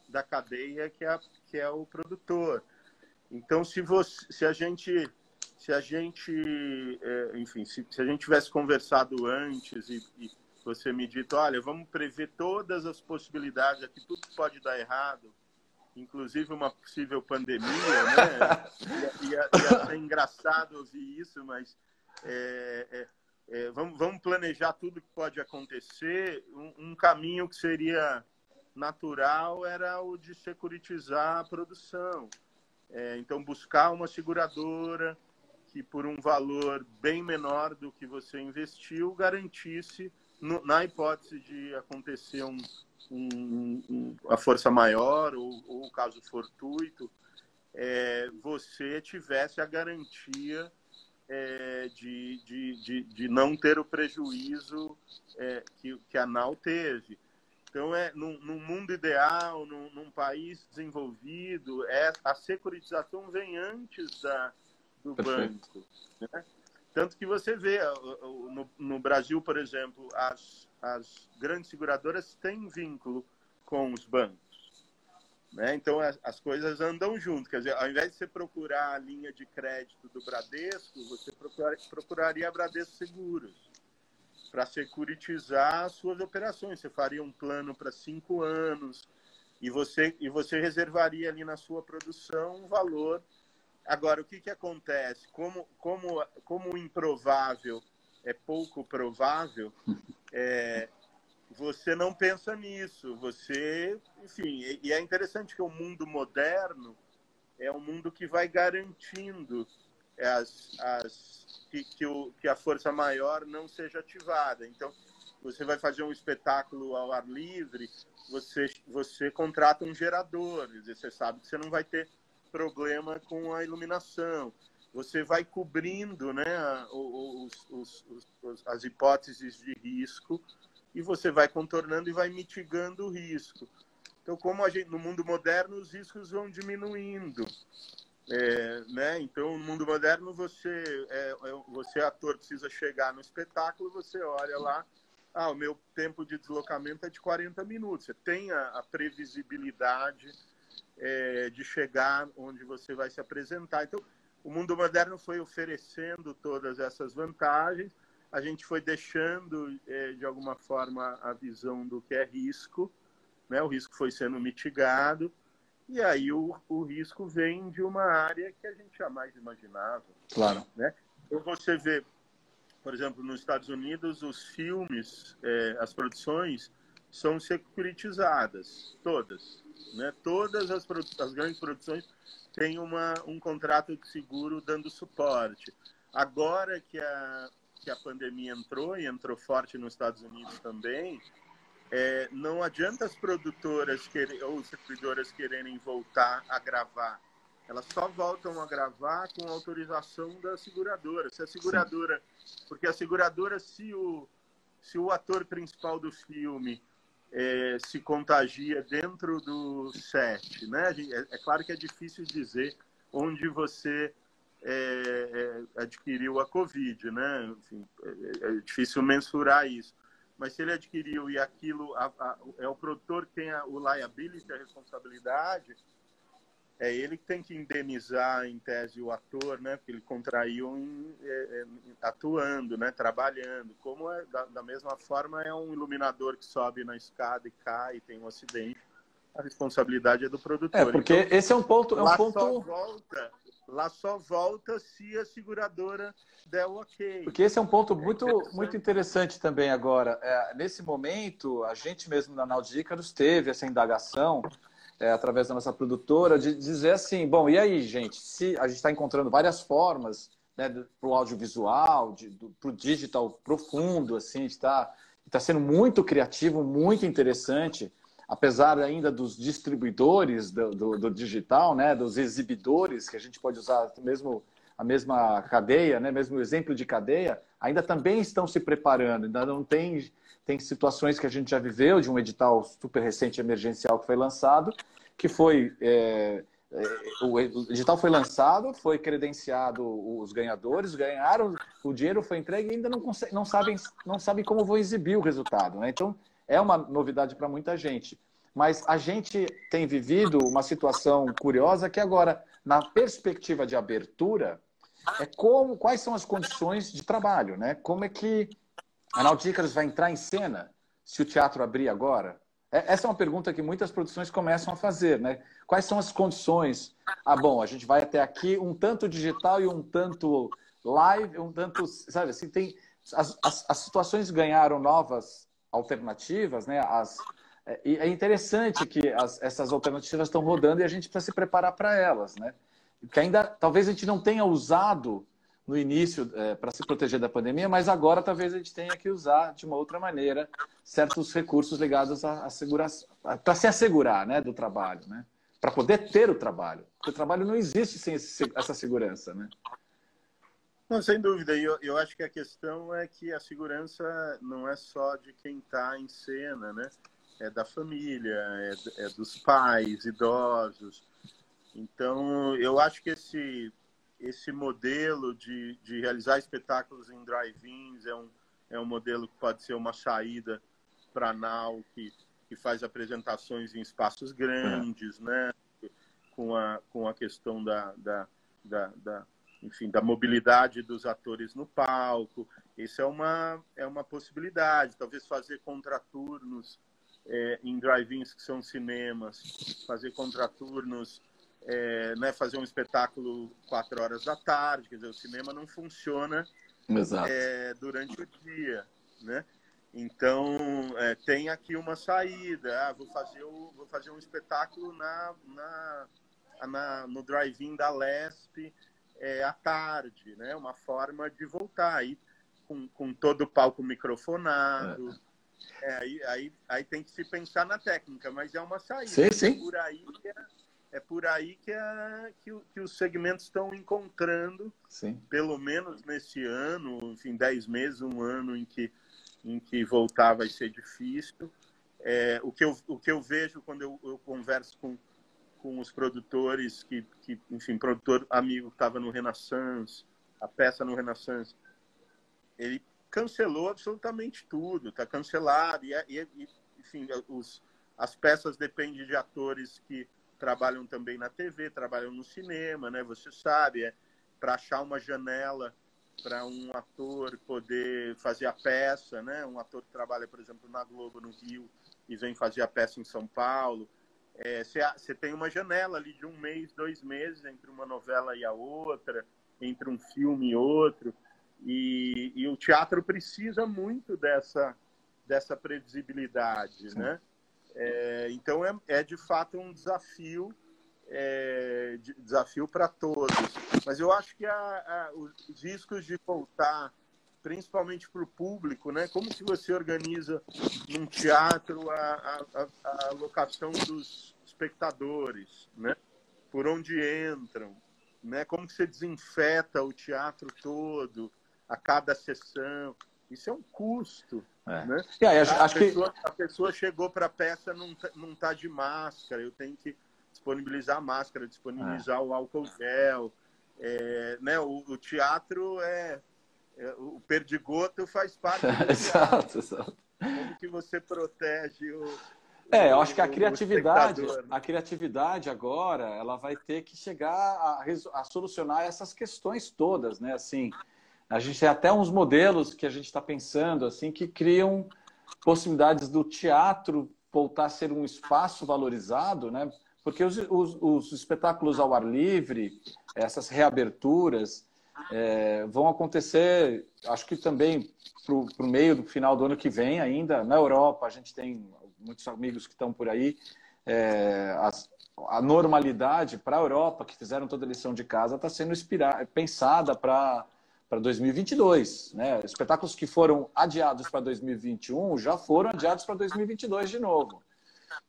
da cadeia, que é o produtor. Então, se a gente tivesse conversado antes e você me dito, olha, vamos prever todas as possibilidades, aqui tudo pode dar errado, inclusive uma possível pandemia, né? Ia ser engraçado ouvir isso, mas vamos planejar tudo que pode acontecer. Um caminho que seria natural era o de securitizar a produção. Então, buscar uma seguradora que, por um valor bem menor do que você investiu, garantisse, na hipótese de acontecer a força maior ou o caso fortuito, você tivesse a garantia de não ter o prejuízo que a Nau teve. Então, num mundo ideal, num país desenvolvido, a securitização vem antes do banco, né? Tanto que você vê, no Brasil, por exemplo, as grandes seguradoras têm vínculo com os bancos, né? Então, as coisas andam junto. Quer dizer, ao invés de você procurar a linha de crédito do Bradesco, você procuraria a Bradesco Seguros para securitizar as suas operações. Você faria um plano para 5 anos e você reservaria ali na sua produção um valor. Agora, o que acontece? Como o improvável é pouco provável, você não pensa nisso. Enfim, e é interessante que o mundo moderno é um mundo que vai garantindo que a força maior não seja ativada. Então, você vai fazer um espetáculo ao ar livre, você contrata um gerador, você sabe que você não vai ter problema com a iluminação. Você vai cobrindo, né, as hipóteses de risco e você vai contornando e vai mitigando o risco. Então, no mundo moderno, os riscos vão diminuindo. Né? Então, no mundo moderno, você, ator, precisa chegar no espetáculo, você olha lá, o meu tempo de deslocamento é de 40 minutos. Você tem a previsibilidade de chegar onde você vai se apresentar. Então, o mundo moderno foi oferecendo todas essas vantagens, a gente foi deixando, de alguma forma, a visão do que é risco, né? O risco foi sendo mitigado, e aí o risco vem de uma área que a gente jamais imaginava. Claro. Né? Então, você vê, por exemplo, nos Estados Unidos, os filmes, as produções são securitizadas, todas. Né? Todas as grandes produções têm um contrato de seguro dando suporte. Agora que a pandemia entrou forte nos Estados Unidos também, não adianta as produtoras ou os distribuidoras quererem voltar a gravar. Elas só voltam a gravar com autorização da seguradora. Se a seguradora, porque a seguradora, se o ator principal do filme se contagia dentro do set, né? É claro que é difícil dizer onde você adquiriu a Covid, né? Enfim, é difícil mensurar isso. Mas se ele adquiriu e aquilo é o produtor que tem o liability, a responsabilidade, é ele que tem que indenizar, em tese, o ator, né? Porque ele contraiu atuando, né? Trabalhando. Como da mesma forma é um iluminador que sobe na escada e cai e tem um acidente, a responsabilidade é do produtor. Porque então, esse é um ponto... Lá só volta se a seguradora der o ok. Porque esse é um ponto muito interessante também agora. Nesse momento, a gente mesmo na Naudícaros teve essa indagação, através da nossa produtora, de dizer assim, bom, e aí, gente? Se a gente está encontrando várias formas, né, para o audiovisual, para o digital profundo, assim, está sendo muito criativo, muito interessante. apesar ainda dos distribuidores do digital, né, dos exibidores, que a gente pode usar mesmo a mesma cadeia, né, mesmo exemplo de cadeia, ainda também estão se preparando. Ainda não tem situações que a gente já viveu de um edital super recente emergencial que foi lançado, que foi o edital foi lançado, foi credenciado os ganhadores, ganharam, o dinheiro foi entregue e ainda não sabem como vão exibir o resultado, né? Então, é uma novidade para muita gente. Mas a gente tem vivido uma situação curiosa que agora, na perspectiva de abertura, quais são as condições de trabalho, né? Como é que a Nautilus vai entrar em cena se o teatro abrir agora? Essa é uma pergunta que muitas produções começam a fazer, né? Quais são as condições? Ah, bom, a gente vai até aqui um tanto digital e um tanto live, um tanto, sabe, assim, as situações ganharam novas alternativas, né? E é interessante que essas alternativas estão rodando e a gente precisa se preparar para elas, né? Que ainda, talvez a gente não tenha usado no início para se proteger da pandemia, mas agora talvez a gente tenha que usar de uma outra maneira certos recursos ligados à segurança, para se assegurar, né, do trabalho, né? Para poder ter o trabalho. Porque o trabalho não existe sem essa segurança, né? Não, sem dúvida. Eu acho que a questão é que a segurança não é só de quem está em cena, né? É da família, é dos pais, idosos. Então, eu acho que esse modelo de realizar espetáculos em drive-ins é um modelo que pode ser uma saída para a Nau, que faz apresentações em espaços grandes, né? com a questão enfim, da mobilidade dos atores no palco. Isso é uma possibilidade. Talvez fazer contraturnos em drive-ins que são cinemas, fazer contraturnos, né, fazer um espetáculo 4 horas da tarde. Quer dizer, o cinema não funciona durante o dia, né? Então, tem aqui uma saída. Vou fazer um espetáculo no drive-in da Lesp à tarde, né? Uma forma de voltar aí com todo o palco microfonado. Aí tem que se pensar na técnica, mas é uma saída. Sim, sim. É por aí que os segmentos estão encontrando, sim, pelo menos nesse ano, enfim, 10 meses, um ano em que voltar vai ser difícil. O que eu vejo quando eu converso com os produtores, enfim, produtor amigo que estava no Renaissance, a peça no Renaissance, ele cancelou absolutamente tudo, está cancelado. Enfim, as peças dependem de atores que trabalham também na TV, trabalham no cinema, né? Você sabe, para achar uma janela para um ator poder fazer a peça, né? Um ator que trabalha, por exemplo, na Globo, no Rio, e vem fazer a peça em São Paulo. Você tem uma janela ali de 1 mês, 2 meses entre uma novela e a outra, entre um filme e outro. E o teatro precisa muito dessa previsibilidade, né? Então é de fato um desafio, desafio para todos. Mas eu acho que os riscos de voltar, principalmente para o público, né? Como que você organiza num teatro a locação dos espectadores, né? Por onde entram, né? Como que você desinfeta o teatro todo a cada sessão? Isso é um custo, né? E aí, A pessoa chegou para a peça, não tá de máscara, eu tenho que disponibilizar a máscara, disponibilizar o álcool gel, né? O teatro o perdigoto faz parte do teatro. Exato. Como que você protege eu acho que a né? criatividade agora, ela vai ter que chegar a solucionar essas questões todas, né? Assim, a gente tem até uns modelos que a gente está pensando, assim, que criam possibilidades do teatro voltar a ser um espaço valorizado, né? Porque os espetáculos ao ar livre, essas reaberturas, vão acontecer, acho que também para o meio do final do ano que vem ainda. Na Europa, a gente tem muitos amigos que estão por aí. A normalidade para a Europa, que fizeram toda a lição de casa, está sendo pensada para 2022. Né? Espetáculos que foram adiados para 2021 já foram adiados para 2022 de novo.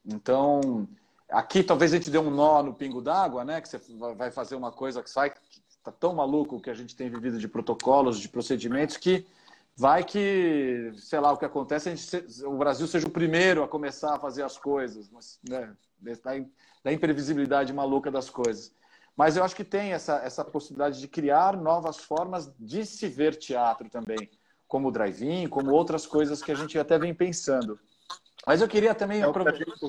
Então, aqui talvez a gente dê um nó no pingo d'água, né? Que você vai fazer uma coisa que sai, que está tão maluco o que a gente tem vivido de protocolos, de procedimentos, que vai que, sei lá, o que acontece, o Brasil seja o primeiro a começar a fazer as coisas, mas, né, da imprevisibilidade maluca das coisas. Mas eu acho que tem essa possibilidade de criar novas formas de se ver teatro também, como o drive-in, como outras coisas que a gente até vem pensando. Mas eu queria também...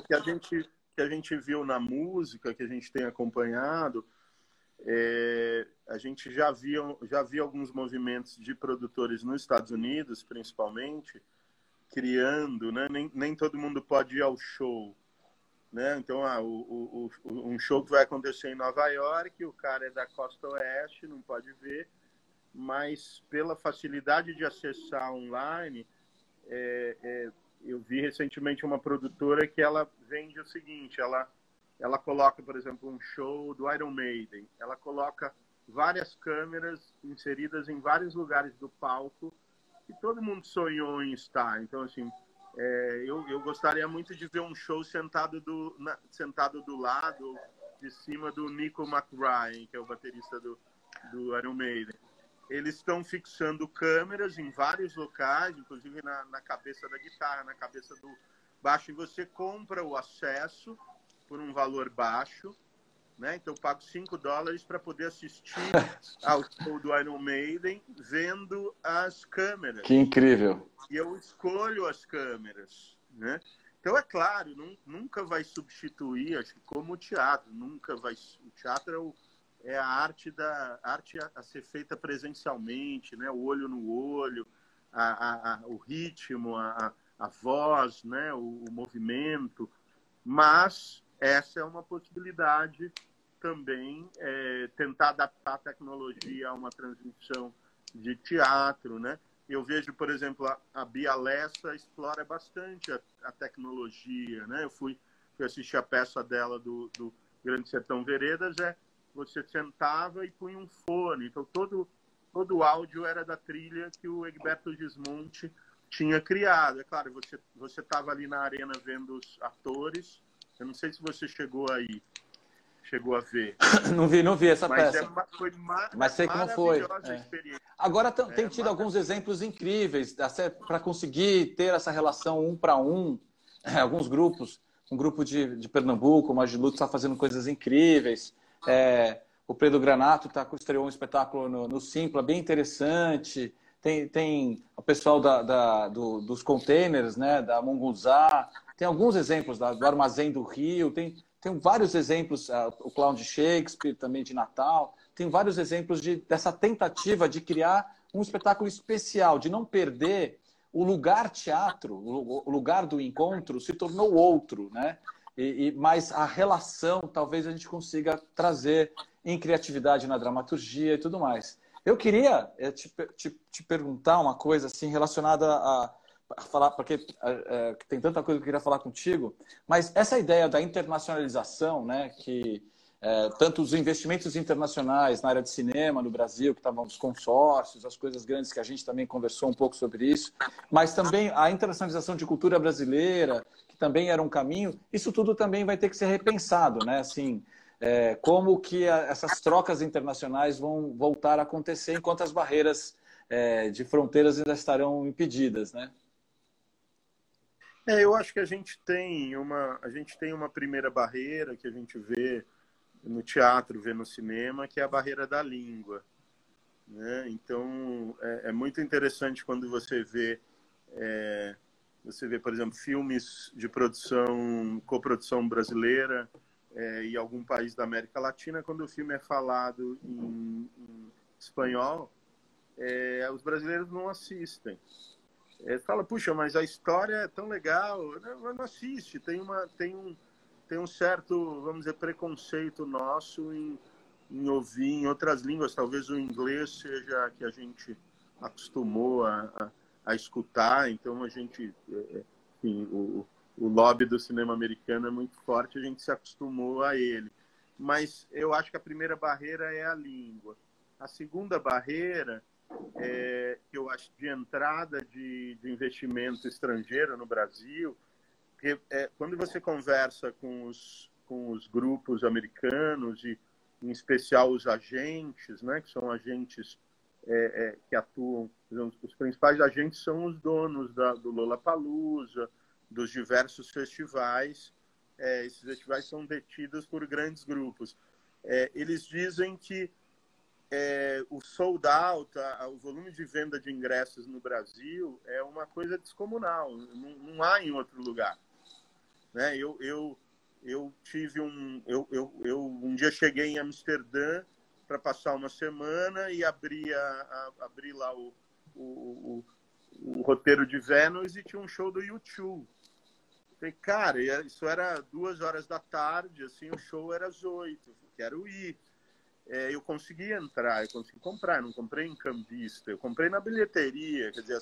Que a gente viu na música, que a gente tem acompanhado, a gente já viu alguns movimentos de produtores nos Estados Unidos, principalmente, criando, né? Nem todo mundo pode ir ao show, né? Então, um show que vai acontecer em Nova York, o cara é da Costa Oeste, não pode ver, mas pela facilidade de acessar online, eu vi recentemente uma produtora que ela vende o seguinte, ela coloca, por exemplo, um show do Iron Maiden, ela coloca várias câmeras inseridas em vários lugares do palco que todo mundo sonhou em estar. Então, assim, eu gostaria muito de ver um show sentado do lado, de cima do Nico McBride, que é o baterista do Iron Maiden. Eles estão fixando câmeras em vários locais, inclusive na cabeça da guitarra, na cabeça do baixo, e você compra o acesso por um valor baixo, né? Então eu pago $5 para poder assistir ao show do Iron Maiden vendo as câmeras. Que incrível! E eu escolho as câmeras, né? Então, é claro, nunca vai substituir, acho que como o teatro, nunca vai... O teatro é a arte a ser feita presencialmente, né? O olho no olho, o ritmo, a voz, né? O movimento. Mas essa é uma possibilidade também, tentar adaptar a tecnologia a uma transmissão de teatro, né? Eu vejo, por exemplo, a Bia Lessa explora bastante a tecnologia, né? Eu fui assistir a peça dela do Grande Sertão Veredas, você sentava e punha um fone. Então, todo o áudio era da trilha que o Egberto Gismonti tinha criado. É claro, você estava ali na arena vendo os atores. Eu não sei se você chegou a ver. Não vi essa peça. Mas sei como foi. A experiência. Agora tem tido alguns exemplos incríveis para conseguir ter essa relação 1 para 1. Alguns grupos, um grupo de Pernambuco, o Magilute, está fazendo coisas incríveis. O Pedro Granato estreou um espetáculo no Simpla, bem interessante. Tem o pessoal dos containers, né, da Munguzá. Tem alguns exemplos do Armazém do Rio. Tem vários exemplos, o Clown de Shakespeare, também de Natal. Tem vários exemplos dessa tentativa de criar um espetáculo especial, de não perder o lugar teatro, o lugar do encontro se tornou outro, né? Mas a relação talvez a gente consiga trazer em criatividade na dramaturgia e tudo mais. Eu queria te perguntar uma coisa assim relacionada a falar, porque tem tanta coisa que eu queria falar contigo, mas essa ideia da internacionalização, né, que tanto os investimentos internacionais na área de cinema no Brasil, que estavam os consórcios, as coisas grandes que a gente também conversou um pouco sobre isso, mas também a internacionalização de cultura brasileira, que também era um caminho, isso tudo também vai ter que ser repensado, né? Assim, como que essas trocas internacionais vão voltar a acontecer enquanto as barreiras de fronteiras ainda estarão impedidas, né? Eu acho que a gente tem uma primeira barreira que a gente vê no teatro, vê no cinema, que é a barreira da língua, né? Então, é muito interessante quando você vê, por exemplo, filmes de coprodução brasileira e algum país da América Latina, quando o filme é falado em espanhol, os brasileiros não assistem. Fala, puxa, mas a história é tão legal, não assiste, tem um certo, vamos dizer, preconceito nosso em ouvir em outras línguas. Talvez o inglês seja que a gente acostumou a escutar, então a gente, enfim, o lobby do cinema americano é muito forte, a gente se acostumou a ele. Mas eu acho que a primeira barreira é a língua. A segunda barreira eu acho de entrada de investimento estrangeiro no Brasil quando você conversa com os grupos americanos e, em especial, os agentes, né, que são agentes que atuam, os principais agentes são os donos do Lollapalooza, dos diversos festivais. Esses festivais são detidos por grandes grupos. Eles dizem que o sold out, o volume de venda de ingressos no Brasil é uma coisa descomunal, não há em outro lugar, né? Eu tive um dia cheguei em Amsterdã para passar uma semana e abri lá o roteiro de Vênus e tinha um show do U2. Falei, cara, isso era 2 horas da tarde, assim, o show era às 8, quero ir. Eu consegui entrar, eu consegui comprar, eu não comprei em cambista, eu comprei na bilheteria. Quer dizer,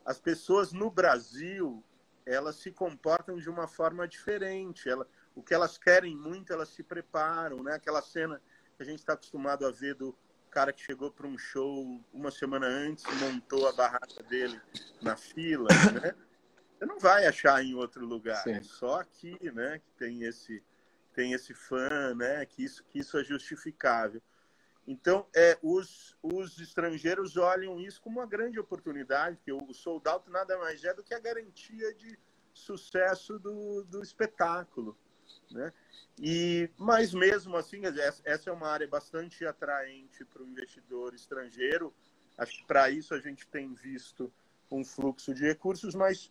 as pessoas no Brasil, elas se comportam de uma forma diferente. O que elas querem muito, elas se preparam, né? Aquela cena que a gente está acostumado a ver do cara que chegou para um show uma semana antes, montou a barraca dele na fila, né? Você não vai achar em outro lugar, Sim. é só aqui, né, que tem esse fã, né, que isso é justificável. Então, os estrangeiros olham isso como uma grande oportunidade, porque o sold out nada mais é do que a garantia de sucesso do espetáculo, né? Mas mesmo assim, essa é uma área bastante atraente para o investidor estrangeiro. Acho que para isso a gente tem visto um fluxo de recursos, mas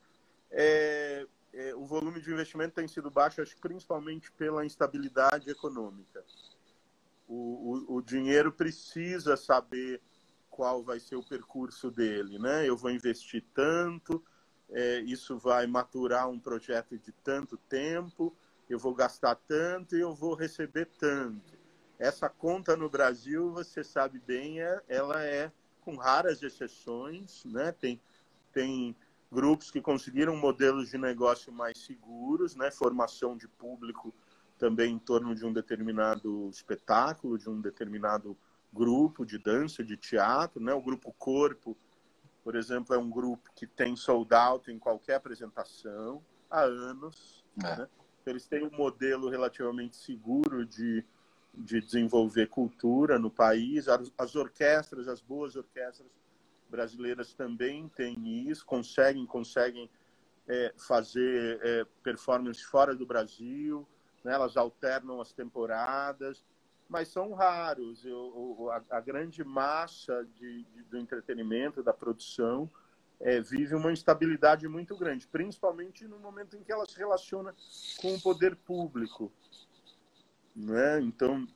o volume de investimento tem sido baixo, acho que principalmente pela instabilidade econômica. O dinheiro precisa saber qual vai ser o percurso dele, né? Eu vou investir tanto, isso vai maturar um projeto de tanto tempo, eu vou gastar tanto e eu vou receber tanto. Essa conta no Brasil, você sabe bem, ela é com raras exceções, né? Tem grupos que conseguiram modelos de negócio mais seguros, né? Formação de público também em torno de um determinado espetáculo, de um determinado grupo de dança, de teatro, né? O Grupo Corpo, por exemplo, é um grupo que tem sold out em qualquer apresentação há anos, né? Eles têm um modelo relativamente seguro de desenvolver cultura no país. As orquestras, as boas orquestras brasileiras também têm isso, conseguem fazer performance fora do Brasil, né? Elas alternam as temporadas, mas são raros. A grande massa do entretenimento, da produção, vive uma instabilidade muito grande, principalmente no momento em que ela se relaciona com o poder público, né? Então,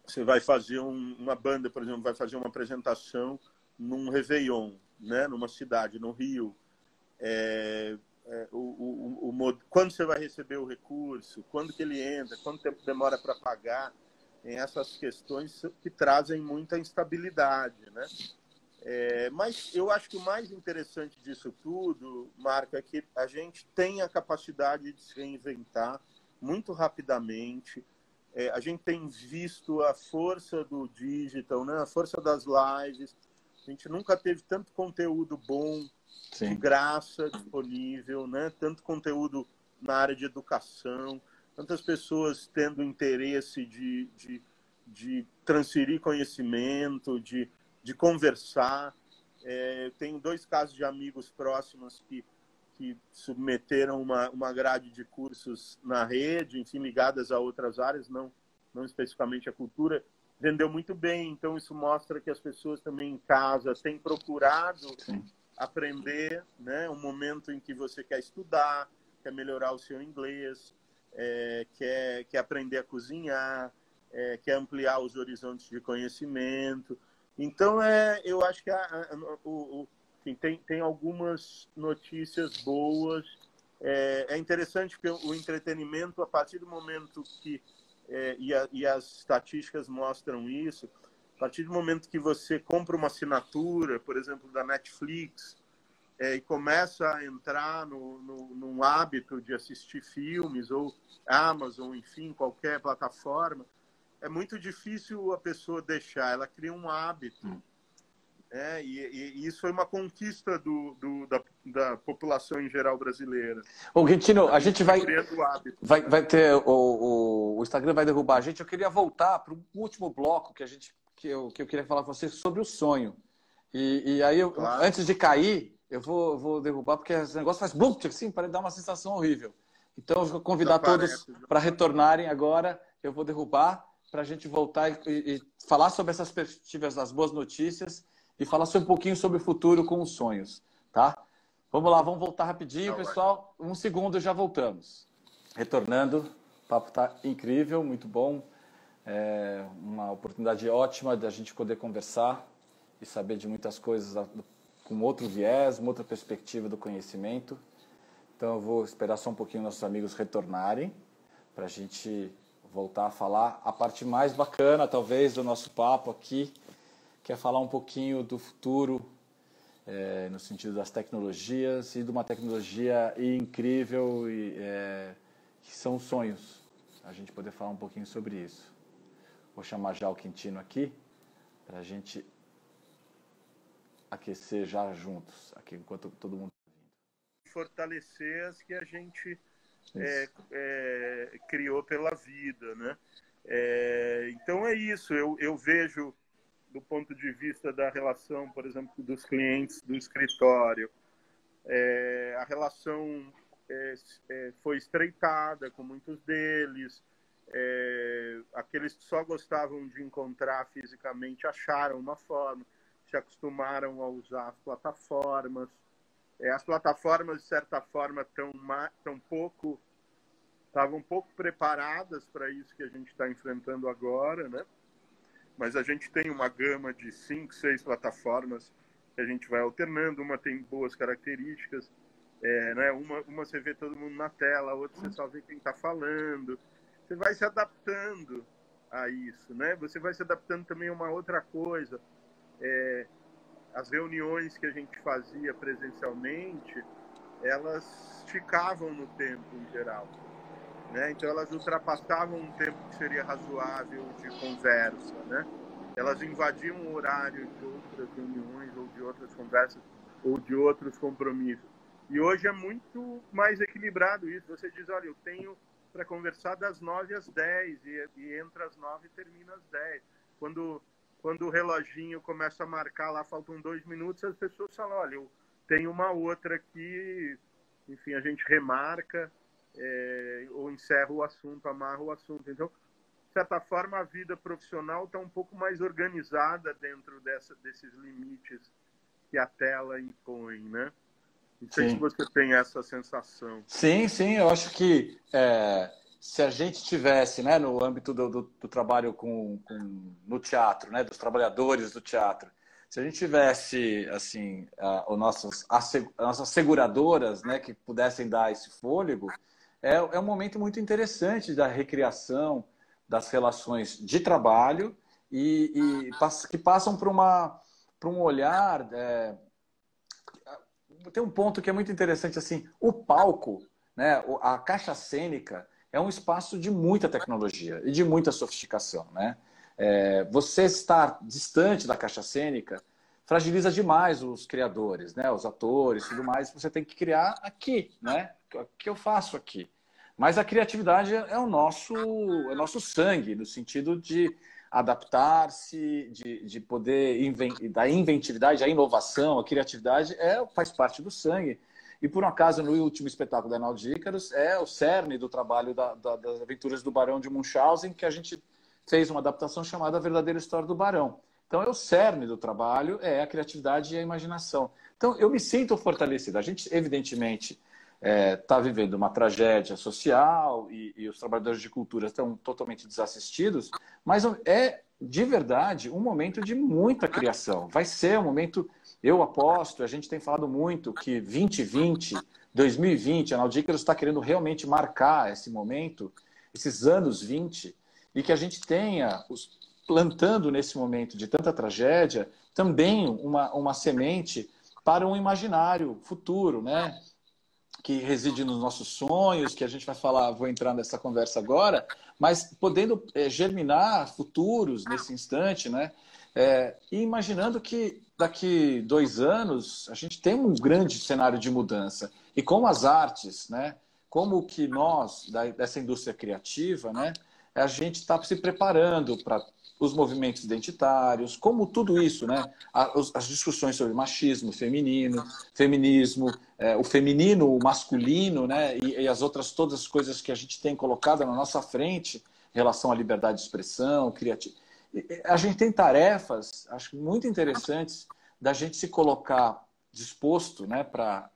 você vai fazer uma banda, por exemplo, vai fazer uma apresentação num Réveillon, né? Numa cidade, no Rio. Quando você vai receber o recurso, quando que ele entra, quanto tempo demora para pagar, tem essas questões que trazem muita instabilidade, né? Mas eu acho que o mais interessante disso tudo, Marco, é que a gente tem a capacidade de se reinventar muito rapidamente. A gente tem visto a força do digital, né? A força das lives. A gente nunca teve tanto conteúdo bom, de graça, disponível, né? Tanto conteúdo na área de educação, tantas pessoas tendo interesse de transferir conhecimento, de conversar. Tenho 2 casos de amigos próximos que submeteram uma grade de cursos na rede, enfim, ligadas a outras áreas, não especificamente a cultura, vendeu muito bem. Então, isso mostra que as pessoas também em casa têm procurado aprender, né? Um momento em que você quer estudar, quer melhorar o seu inglês, quer aprender a cozinhar, quer ampliar os horizontes de conhecimento. Então, eu acho que tem algumas notícias boas. É interessante porque o entretenimento, a partir do momento que, e as estatísticas mostram isso, a partir do momento que você compra uma assinatura, por exemplo, da Netflix, e começa a entrar num hábito de assistir filmes, ou Amazon, enfim, qualquer plataforma, é muito difícil a pessoa deixar, ela cria um hábito. E isso foi uma conquista da população em geral brasileira. Ô, Quintino, a gente vai ter o Instagram vai derrubar a gente. Eu queria voltar para o último bloco que eu queria falar com você sobre o sonho. E aí, Claro. Antes de cair, eu vou derrubar, porque esse negócio faz blum, assim, para dar uma sensação horrível. Então, eu vou convidar todos para retornarem agora. Eu vou derrubar para a gente voltar e falar sobre essas perspectivas das boas notícias e falar um pouquinho sobre o futuro com os sonhos, tá? Vamos lá, vamos voltar rapidinho, pessoal. Um segundo e já voltamos. Retornando, o papo está incrível, muito bom. É uma oportunidade ótima de a gente poder conversar e saber de muitas coisas com outro viés, uma outra perspectiva do conhecimento. Então eu vou esperar só um pouquinho nossos amigos retornarem para a gente voltar a falar a parte mais bacana, talvez, do nosso papo aqui, que é falar um pouquinho do futuro, no sentido das tecnologias e de uma tecnologia incrível que são os sonhos. A gente poder falar um pouquinho sobre isso. Vou chamar já o Quintino aqui para a gente aquecer já juntos, aqui enquanto todo mundo está vindo. Fortalecer as que a gente criou pela vida, né? Então é isso, eu vejo do ponto de vista da relação, por exemplo, dos clientes do escritório, a relação foi estreitada com muitos deles, aqueles que só gostavam de encontrar fisicamente acharam uma forma, se acostumaram a usar as plataformas. As plataformas, de certa forma, estavam um pouco preparadas para isso que a gente está enfrentando agora, né? Mas a gente tem uma gama de 5, 6 plataformas que a gente vai alternando. Uma tem boas características, né? Uma você vê todo mundo na tela, a outra você só vê quem está falando. Você vai se adaptando a isso, né? Você vai se adaptando também a uma outra coisa. As reuniões que a gente fazia presencialmente, elas ficavam no tempo em geral, né? Então elas ultrapassavam um tempo que seria razoável de conversa, né? Elas invadiam o horário de outras reuniões ou de outras conversas ou de outros compromissos. E hoje é muito mais equilibrado isso. Você diz, olha, eu tenho para conversar das 9 às 10 e entre as 9 e termina às 10. Quando o reloginho começa a marcar lá, faltam 2 minutos, as pessoas falam, olha, eu tenho uma outra aqui, enfim, a gente remarca, ou encerra o assunto, amarra o assunto. Então, de certa forma, a vida profissional está um pouco mais organizada dentro desses limites que a tela impõe, né? Não sei se você tem essa sensação. Sim, eu acho que se a gente tivesse, né, no âmbito do trabalho no teatro, né, dos trabalhadores do teatro, se a gente tivesse assim, as nossas seguradoras, né, que pudessem dar esse fôlego, é um momento muito interessante da recriação das relações de trabalho que passam por um olhar. Tem um ponto que é muito interessante, assim, o palco, né, a caixa cênica é um espaço de muita tecnologia e de muita sofisticação, né? Você estar distante da caixa cênica fragiliza demais os criadores, né, os atores e tudo mais. Você tem que criar aqui, né? O que eu faço aqui? Mas a criatividade é o nosso sangue, no sentido de adaptar-se, de poder, da inventividade, a inovação, a criatividade faz parte do sangue. E, por um acaso, no último espetáculo da Arnaldo de Ícaros, é o cerne do trabalho das aventuras do Barão de Munchausen, que a gente fez uma adaptação chamada A Verdadeira História do Barão. Então, é o cerne do trabalho, é a criatividade e a imaginação. Então, eu me sinto fortalecido. A gente, evidentemente, está vivendo uma tragédia social e os trabalhadores de cultura estão totalmente desassistidos, mas de verdade, um momento de muita criação. Vai ser um momento, eu aposto, a gente tem falado muito que 2020, a Arnaldo de Ícaros está querendo realmente marcar esse momento, esses anos 20, e que a gente tenha, plantando nesse momento de tanta tragédia, também uma semente para um imaginário futuro, né? Que reside nos nossos sonhos, que a gente vai falar, vou entrar nessa conversa agora, mas podendo germinar futuros nesse instante, né? E imaginando que daqui 2 anos a gente tem um grande cenário de mudança. E como as artes, né? Como que nós, dessa indústria criativa, né? A gente está se preparando para os movimentos identitários, como tudo isso, né? As discussões sobre machismo, feminino, feminismo, o feminino, o masculino, né? E as outras todas as coisas que a gente tem colocado na nossa frente em relação à liberdade de expressão, criatividade. A gente tem tarefas, acho muito interessantes, da gente se colocar disposto, né, para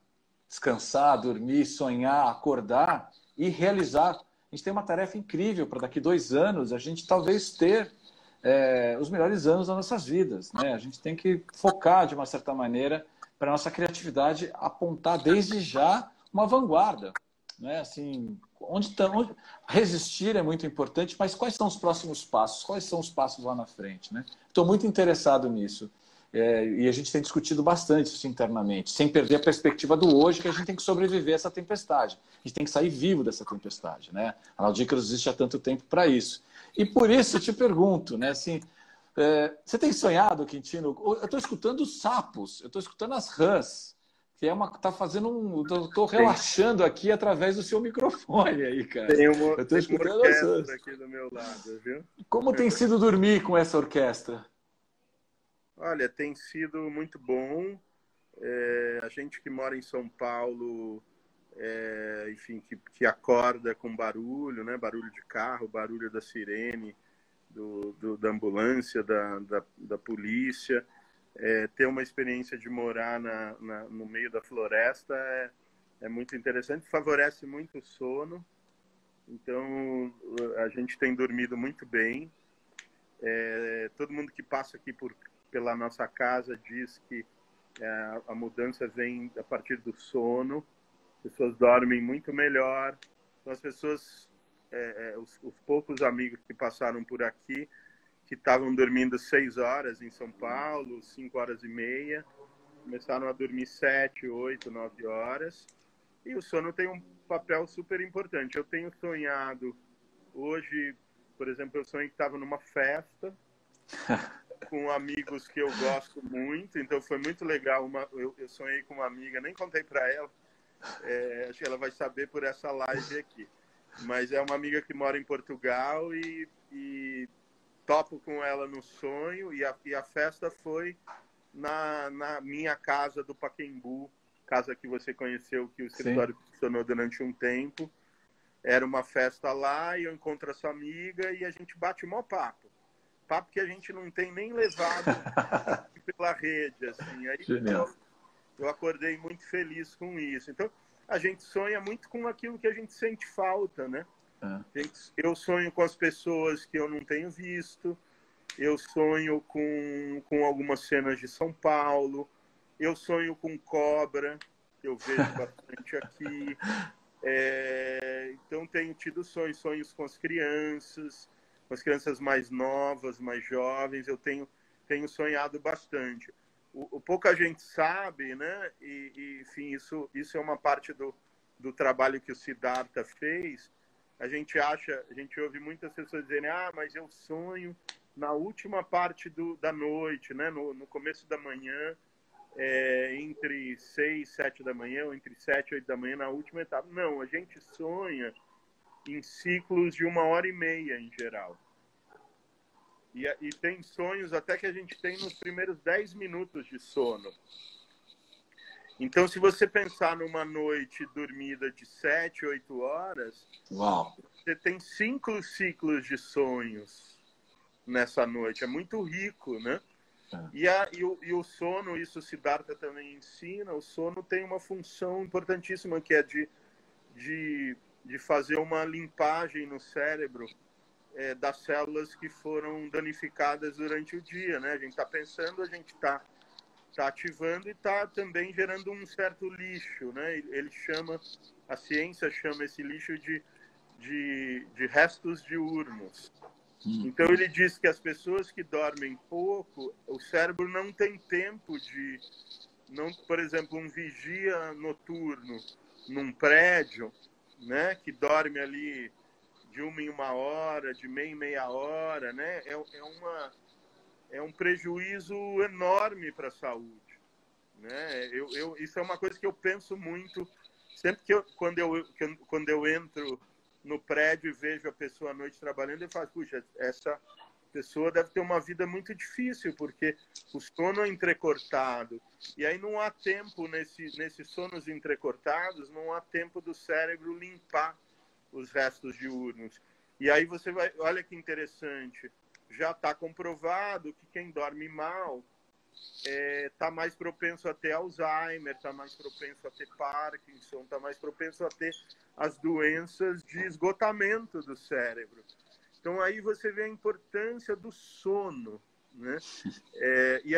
descansar, dormir, sonhar, acordar e realizar. A gente tem uma tarefa incrível para daqui 2 anos a gente talvez ter os melhores anos das nossas vidas, né? A gente tem que focar de uma certa maneira para a nossa criatividade apontar desde já uma vanguarda, né? Assim, resistir é muito importante, mas quais são os próximos passos? Quais são os passos lá na frente, né? Estou muito interessado nisso. E a gente tem discutido bastante isso internamente, sem perder a perspectiva do hoje, que a gente tem que sobreviver a essa tempestade. A gente tem que sair vivo dessa tempestade, né? A Naudícaros existe há tanto tempo para isso. E por isso eu te pergunto, né? Assim, você tem sonhado, Quintino? Eu estou escutando os sapos, eu estou escutando as rãs, que tá fazendo estou relaxando aqui através do seu microfone aí, cara. Eu estou Tem uma escutando as rãs. orquestra aqui do meu lado, viu? Como tem sido dormir com essa orquestra? Olha, tem sido muito bom. A gente que mora em São Paulo, enfim, que acorda com barulho, né? Barulho de carro, barulho da sirene, da ambulância, da polícia. Ter uma experiência de morar no meio da floresta é muito interessante, favorece muito o sono. Então, a gente tem dormido muito bem. Todo mundo que passa aqui pela nossa casa diz que a mudança vem a partir do sono. As pessoas dormem muito melhor. Então, as pessoas, os poucos amigos que passaram por aqui, que estavam dormindo 6 horas em São Paulo, 5 horas e meia, começaram a dormir 7, 8, 9 horas. E o sono tem um papel super importante. Eu tenho sonhado hoje, por exemplo, eu sonhei que estava numa festa com amigos que eu gosto muito, então foi muito legal. Eu sonhei com uma amiga, nem contei para ela, acho que ela vai saber por essa live aqui. Mas é uma amiga que mora em Portugal e topo com ela no sonho, e a festa foi na minha casa do Pacaembu, casa que você conheceu, que o escritório funcionou durante um tempo. Era uma festa lá e eu encontro essa amiga e a gente bate o maior papo. Papo que a gente não tem nem levado pela rede, assim. Aí eu acordei muito feliz com isso. Então, a gente sonha muito com aquilo que a gente sente falta, né? Eu sonho com as pessoas que eu não tenho visto, eu sonho com algumas cenas de São Paulo, eu sonho com cobra, que eu vejo bastante aqui. Então, tenho tido sonhos com as crianças mais novas, mais jovens. Eu tenho sonhado bastante. O pouca gente sabe, né? Enfim, isso é uma parte do trabalho que o Siddhartha fez. A gente ouve muitas pessoas dizerem: mas eu sonho na última parte da noite, né? No começo da manhã, entre 6 e 7 da manhã, ou entre 7 e 8 da manhã, na última etapa. Não, a gente sonha em ciclos de 1h30, em geral. E tem sonhos até que a gente tem nos primeiros 10 minutos de sono. Então, se você pensar numa noite dormida de 7, 8 horas, Uau. Você tem 5 ciclos de sonhos nessa noite. É muito rico, né? E o sono, isso o Siddhartha também ensina, o sono tem uma função importantíssima, que é de fazer uma limpagem no cérebro das células que foram danificadas durante o dia, né? A gente está pensando, a gente está ativando e está também gerando um certo lixo, né? A ciência chama esse lixo de restos diurnos. Então ele diz que as pessoas que dormem pouco, o cérebro não tem tempo por exemplo, um vigia noturno num prédio, né, que dorme ali de 1 em 1 hora, de meia em meia hora, né, é um prejuízo enorme para a saúde, né? Isso é uma coisa que eu penso muito sempre quando eu entro no prédio e vejo a pessoa à noite trabalhando, eu falo, puxa, essa pessoa deve ter uma vida muito difícil, porque o sono é entrecortado. E aí não há tempo, nesses sonos entrecortados, não há tempo do cérebro limpar os restos diurnos. E aí você vai, olha que interessante, já está comprovado que quem dorme mal está mais propenso a ter Alzheimer, está mais propenso a ter Parkinson, está mais propenso a ter as doenças de esgotamento do cérebro. Então, aí você vê a importância do sono, né? E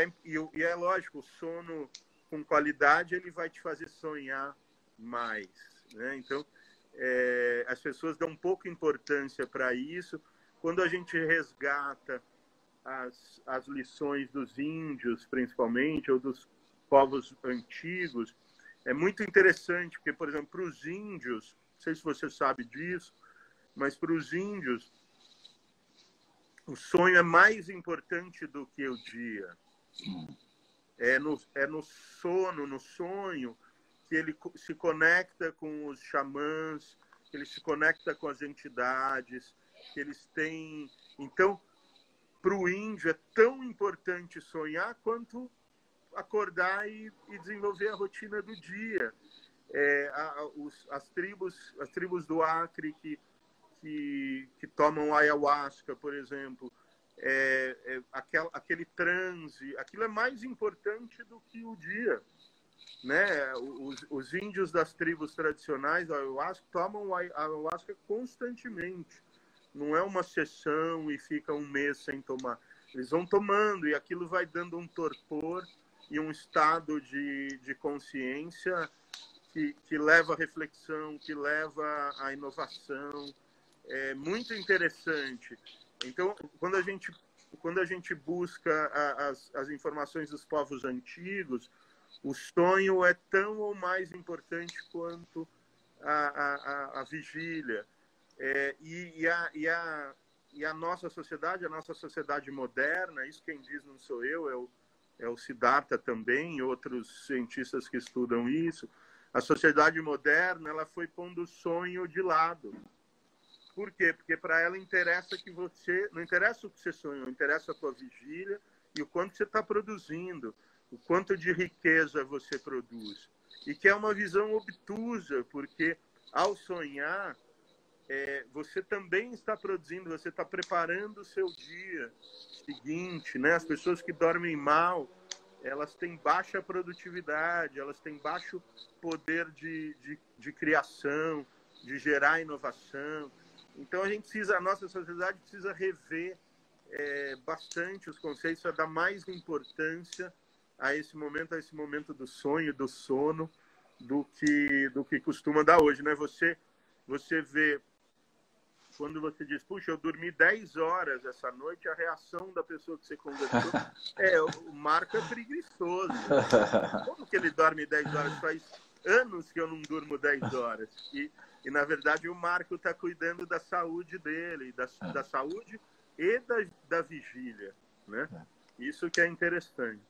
é lógico, o sono com qualidade, ele vai te fazer sonhar mais, né? Então, as pessoas dão pouca importância para isso. Quando a gente resgata as lições dos índios, principalmente, ou dos povos antigos, é muito interessante, porque, por exemplo, para os índios, não sei se você sabe disso, mas para os índios, o sonho é mais importante do que o dia. É no sono, no sonho, que ele se conecta com os xamãs, que ele se conecta com as entidades, que eles têm... Então, para o índio é tão importante sonhar quanto acordar e desenvolver a rotina do dia. As tribos do Acre que tomam ayahuasca, por exemplo, aquele transe, aquilo é mais importante do que o dia, né? Os índios das tribos tradicionais da ayahuasca tomam ayahuasca constantemente. Não é uma sessão e fica um mês sem tomar. Eles vão tomando e aquilo vai dando um torpor e um estado de consciência que leva à reflexão, que leva à inovação. É muito interessante. Então, quando a gente busca as informações dos povos antigos, o sonho é tão ou mais importante quanto a vigília. E a nossa sociedade moderna, isso quem diz não sou eu, é o Siddhartha também, e outros cientistas que estudam isso. A sociedade moderna, ela foi pondo o sonho de lado. Por quê? Porque para ela interessa que você... Não interessa o que você sonhou, interessa a tua vigília e o quanto você está produzindo, o quanto de riqueza você produz. E que é uma visão obtusa, porque ao sonhar, você também está produzindo, você está preparando o seu dia seguinte, né? As pessoas que dormem mal, elas têm baixa produtividade, elas têm baixo poder de criação, de gerar inovação. Então a nossa sociedade precisa rever bastante os conceitos, a dar mais importância a esse momento do sonho, do sono, do que costuma dar hoje, né? Você vê, quando você diz, puxa, eu dormi 10 horas essa noite, a reação da pessoa que você conversou o Marco é preguiçoso. Como que ele dorme 10 horas? Faz anos que eu não durmo 10 horas. E na verdade, o Marco está cuidando da saúde dele, da saúde e da vigília, né? Isso que é interessante.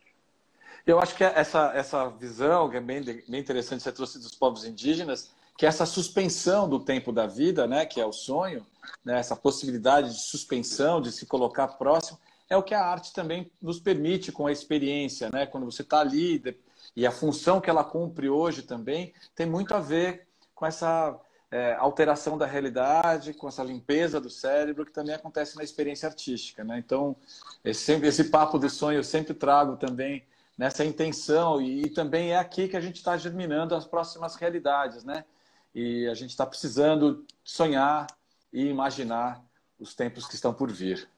Eu acho que essa visão, que é bem interessante, você trouxe dos povos indígenas, que é essa suspensão do tempo da vida, né, que é o sonho, né, essa possibilidade de suspensão, de se colocar próximo, é o que a arte também nos permite com a experiência, né? Quando você está ali, e a função que ela cumpre hoje também tem muito a ver com essa alteração da realidade, com essa limpeza do cérebro, que também acontece na experiência artística, né? Então, esse papo do sonho eu sempre trago também nessa intenção, e também é aqui que a gente está germinando as próximas realidades, né? E a gente está precisando sonhar e imaginar os tempos que estão por vir.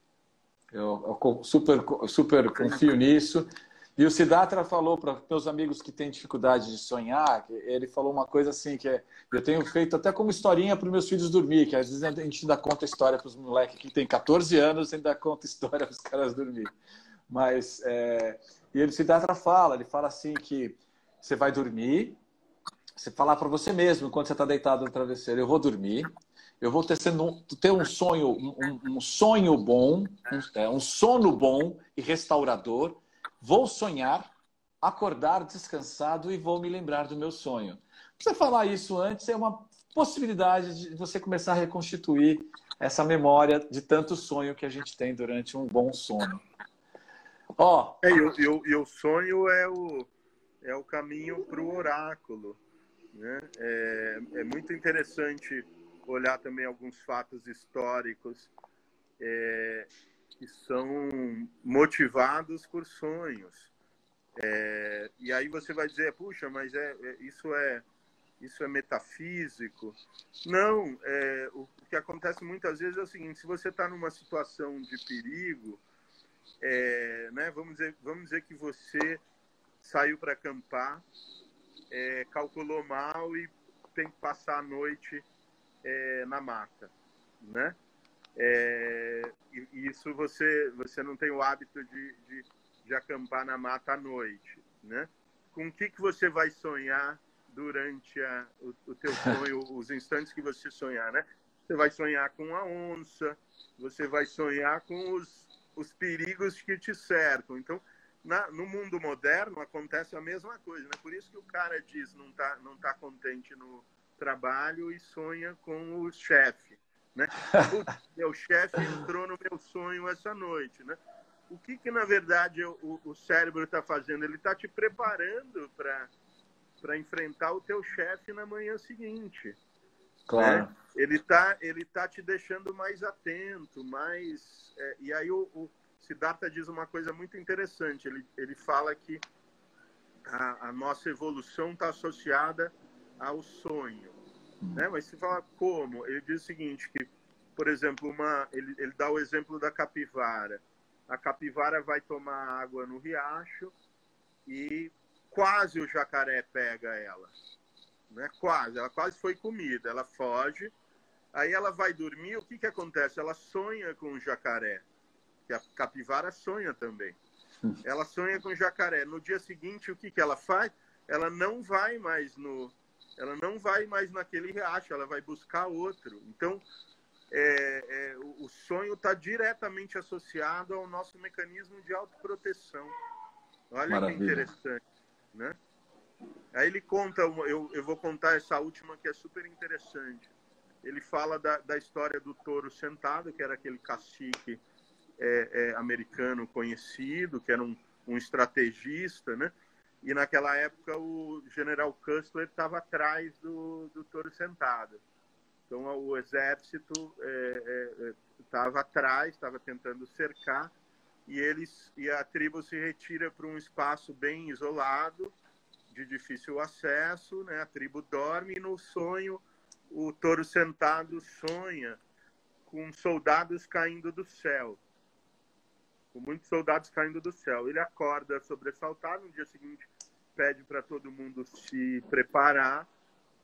Eu super confio nisso. E o Siddhartha falou para meus amigos que têm dificuldade de sonhar, ele falou uma coisa assim, eu tenho feito até como historinha para os meus filhos dormir, que às vezes a gente ainda conta história para os moleques que têm 14 anos, ainda conta história para os caras dormir. Mas, e o Siddhartha ele fala assim que você vai dormir você falar para você mesmo, enquanto você está deitado no travesseiro, eu vou dormir, eu vou ter um sonho, um sonho bom, um sono bom e restaurador, vou sonhar, acordar descansado e vou me lembrar do meu sonho. Você falar isso antes é uma possibilidade de você começar a reconstituir essa memória de tanto sonho que a gente tem durante um bom sono. Ó, E o sonho é o caminho para o oráculo, né? É muito interessante olhar também alguns fatos históricos que são motivados por sonhos. E aí você vai dizer, puxa, mas isso é metafísico? Não, o que acontece muitas vezes é o seguinte: se você está numa situação de perigo, né, vamos dizer que você saiu para acampar, calculou mal e tem que passar a noite na mata, né? E isso você não tem o hábito de acampar na mata à noite, né? Com o que você vai sonhar durante o teu sonho, os instantes que você sonhar, né? Você vai sonhar com a onça, você vai sonhar com os perigos que te cercam. Então, no mundo moderno acontece a mesma coisa, né? Por isso que o cara diz não tá contente no trabalho e sonha com o chefe, né? Meu chefe entrou no meu sonho essa noite, né? O que na verdade o cérebro está fazendo? Ele está te preparando para enfrentar o teu chefe na manhã seguinte. claro. Né? Ele tá te deixando mais atento, mais... e aí o Siddhartha diz uma coisa muito interessante. Ele fala que a nossa evolução está associada ao sonho. Né? Mas se fala como? Ele diz o seguinte, que, por exemplo, ele dá o exemplo da capivara. A capivara vai tomar água no riacho e quase o jacaré pega ela. Né? Ela quase foi comida. Ela foge, aí ela vai dormir. O que acontece? Ela sonha com o jacaré. Que a capivara sonha também. Ela sonha com o jacaré. No dia seguinte, o que ela faz? Ela não vai mais naquele riacho, ela vai buscar outro. Então, o sonho está diretamente associado ao nosso mecanismo de autoproteção. Olha Maravilha. que interessante, né? Aí ele conta, eu vou contar essa última que é super interessante. Ele fala da história do touro sentado, que era aquele cacique americano conhecido, que era um estrategista, né? E naquela época o general Custer estava atrás do touro sentado. Então o exército estava atrás, estava tentando cercar, e a tribo se retira para um espaço bem isolado, de difícil acesso, né? A tribo dorme e no sonho o touro sentado sonha com soldados caindo do céu. Com muitos soldados caindo do céu. Ele acorda sobressaltado, no dia seguinte pede para todo mundo se preparar,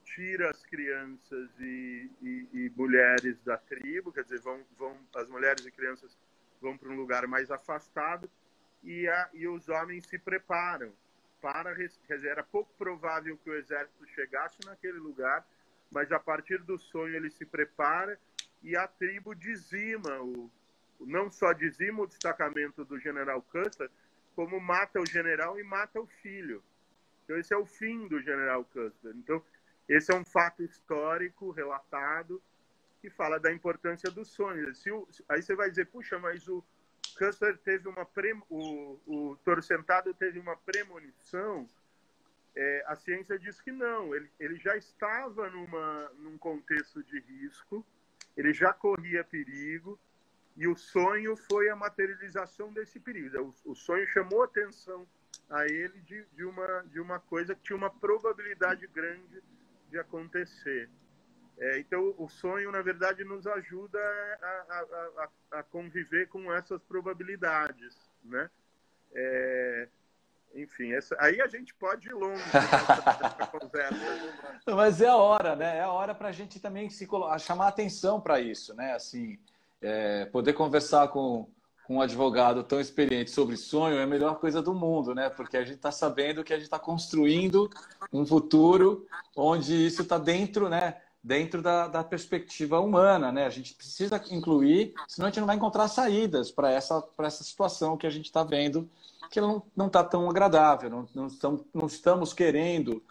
tira as crianças e mulheres da tribo, quer dizer, as mulheres e crianças vão para um lugar mais afastado e os homens se preparam. Quer dizer, era pouco provável que o exército chegasse naquele lugar, mas a partir do sonho ele se prepara e a tribo dizima, não só dizima o destacamento do general Custer, como mata o general e mata o filho. Então esse é o fim do general Custer. Então esse é um fato histórico relatado que fala da importância dos sonhos. Aí você vai dizer, puxa, mas o Custer teve o touro sentado teve uma premonição. A ciência diz que não. Ele já estava num contexto de risco, ele já corria perigo, e o sonho foi a materialização desse perigo. O sonho chamou atenção a ele de uma coisa que tinha uma probabilidade grande de acontecer. Então, o sonho, na verdade, nos ajuda a conviver com essas probabilidades, né? Enfim, aí a gente pode ir longe nessa conversa. Mas é a hora, né? É a hora para a gente também chamar atenção para isso, né? Assim, poder conversar com com um advogado tão experiente sobre sonho é a melhor coisa do mundo, né? Porque a gente está sabendo que a gente está construindo um futuro onde isso está dentro, né? Dentro da perspectiva humana, né? A gente precisa incluir, senão a gente não vai encontrar saídas para essa situação que a gente está vendo, que não está tão agradável, não estamos querendo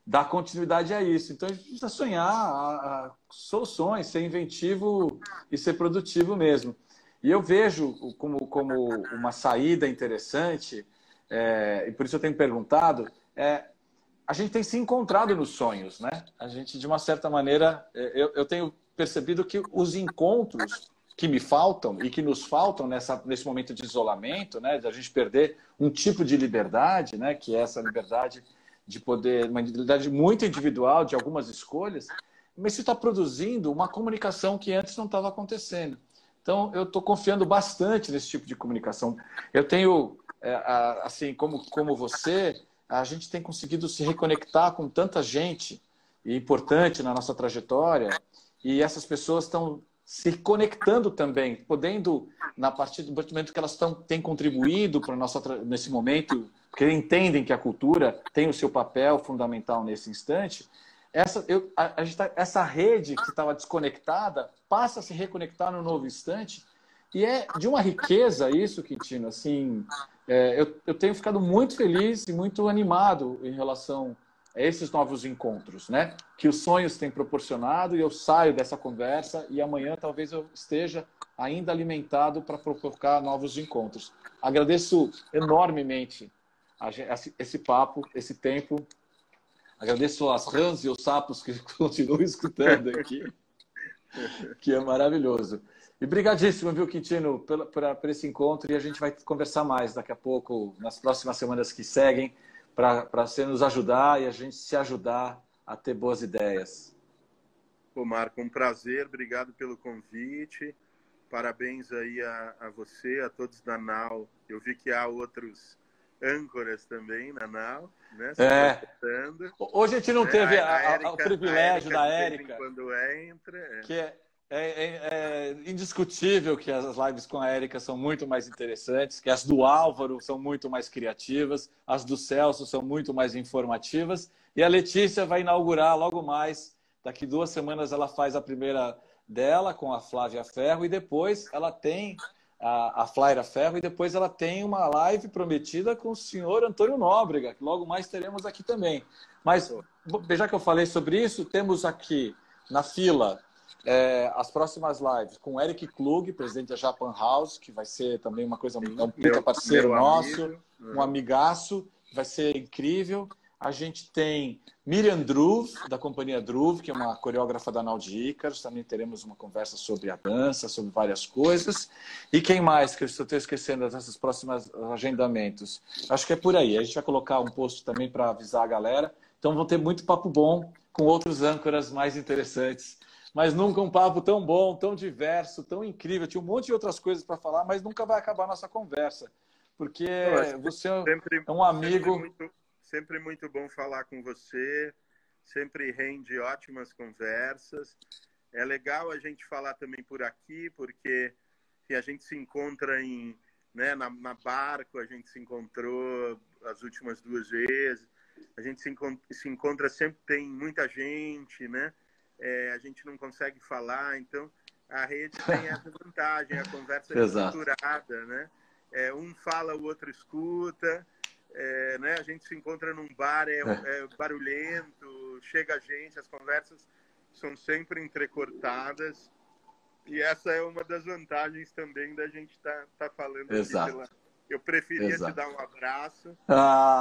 dar continuidade a isso. Então a gente precisa sonhar soluções, ser inventivo e ser produtivo mesmo. E eu vejo como uma saída interessante, e por isso eu tenho perguntado, a gente tem se encontrado nos sonhos, né? A gente, de uma certa maneira, eu tenho percebido que os encontros que me faltam e que nos faltam nesse momento de isolamento, né? De a gente perder um tipo de liberdade, né? Que é essa liberdade de poder, uma liberdade muito individual de algumas escolhas, mas isso está produzindo uma comunicação que antes não estava acontecendo. Então, eu estou confiando bastante nesse tipo de comunicação. Eu tenho, assim, como você, a gente tem conseguido se reconectar com tanta gente importante na nossa trajetória, e essas pessoas estão se conectando também, podendo, a partir do momento que elas têm contribuído para nesse momento, porque entendem que a cultura tem o seu papel fundamental nesse instante. Essa rede que estava desconectada passa a se reconectar no novo instante, e é de uma riqueza isso, Quintino. Assim, eu tenho ficado muito feliz e muito animado em relação a esses novos encontros, né? Que os sonhos têm proporcionado, e eu saio dessa conversa e amanhã talvez eu esteja ainda alimentado para provocar novos encontros. Agradeço enormemente esse papo, esse tempo. Agradeço as rãs e os sapos que continuam escutando aqui, que é maravilhoso. E brigadíssimo, viu, Quintino, por esse encontro, e a gente vai conversar mais daqui a pouco, nas próximas semanas que seguem, para você nos ajudar e a gente se ajudar a ter boas ideias. Pô, Marco, um prazer, obrigado pelo convite, parabéns aí a você, a todos da NAU. Eu vi que há outros âncoras também na NAU, né? Hoje a gente não teve o privilégio da Érica, quando entra, que é indiscutível que as lives com a Érica são muito mais interessantes, que as do Álvaro são muito mais criativas, as do Celso são muito mais informativas, e a Letícia vai inaugurar logo mais, daqui 2 semanas ela faz a primeira dela com a Flávia Ferro, e depois ela tem a Flaira Ferro, e depois ela tem uma live prometida com o senhor Antônio Nóbrega, que logo mais teremos aqui também. Mas, já que eu falei sobre isso, temos aqui na fila as próximas lives com o Eric Klug, presidente da Japan House, que vai ser também uma coisa, um pica parceiro nosso, amigo, um amigaço, vai ser incrível. A gente tem Miriam Druve, da companhia Druve, que é uma coreógrafa da Nau de Ícaros. Também teremos uma conversa sobre a dança, sobre várias coisas. E quem mais que eu estou esquecendo desses próximos agendamentos? Acho que é por aí. A gente vai colocar um post também para avisar a galera. Então vão ter muito papo bom com outros âncoras mais interessantes. Mas nunca um papo tão bom, tão diverso, tão incrível. Tinha um monte de outras coisas para falar, mas nunca vai acabar a nossa conversa. Porque você é um amigo... Sempre muito bom falar com você, sempre rende ótimas conversas. É legal a gente falar também por aqui, porque a gente se encontra na Barco, a gente se encontrou as últimas 2 vezes, a gente se encontra sempre, tem muita gente, né? A gente não consegue falar, então a rede tem essa vantagem, a conversa é estruturada, né? Um fala, o outro escuta. Né? A gente se encontra num bar, barulhento, chega gente, as conversas são sempre entrecortadas, e essa é uma das vantagens também da gente tá falando aqui. Eu preferia te dar um abraço.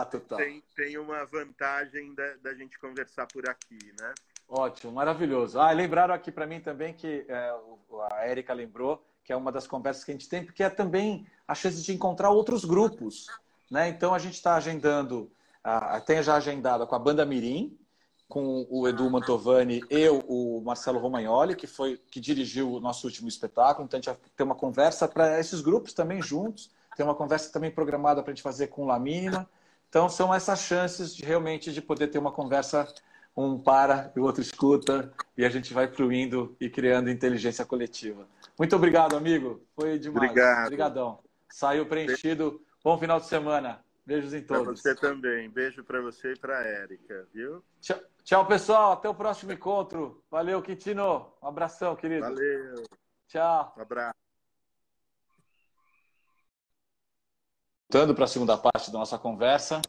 Total. Tem uma vantagem da gente conversar por aqui, né? Ótimo, maravilhoso. Lembraram aqui para mim também que a Érica lembrou que é uma das conversas que a gente tem, porque é também a chance de encontrar outros grupos. Né? Então, a gente está agendando, tem já agendado com a Banda Mirim, com o Edu Mantovani e o Marcelo Romagnoli, que dirigiu o nosso último espetáculo. Então, a gente vai ter uma conversa para esses grupos também juntos. Tem uma conversa também programada para a gente fazer com La Mínima. Então, são essas chances realmente de poder ter uma conversa um para e o outro escuta, e a gente vai fluindo e criando inteligência coletiva. Muito obrigado, amigo. Foi demais. Obrigado. Obrigadão. Saiu preenchido. Bom final de semana. Beijos em Para todos. você também. Beijo para você e para a Érica, viu? Tchau, tchau, pessoal. Até o próximo encontro. Valeu, Quintino. Um abração, querido. Valeu. Tchau. Um abraço. Voltando para a segunda parte da nossa conversa.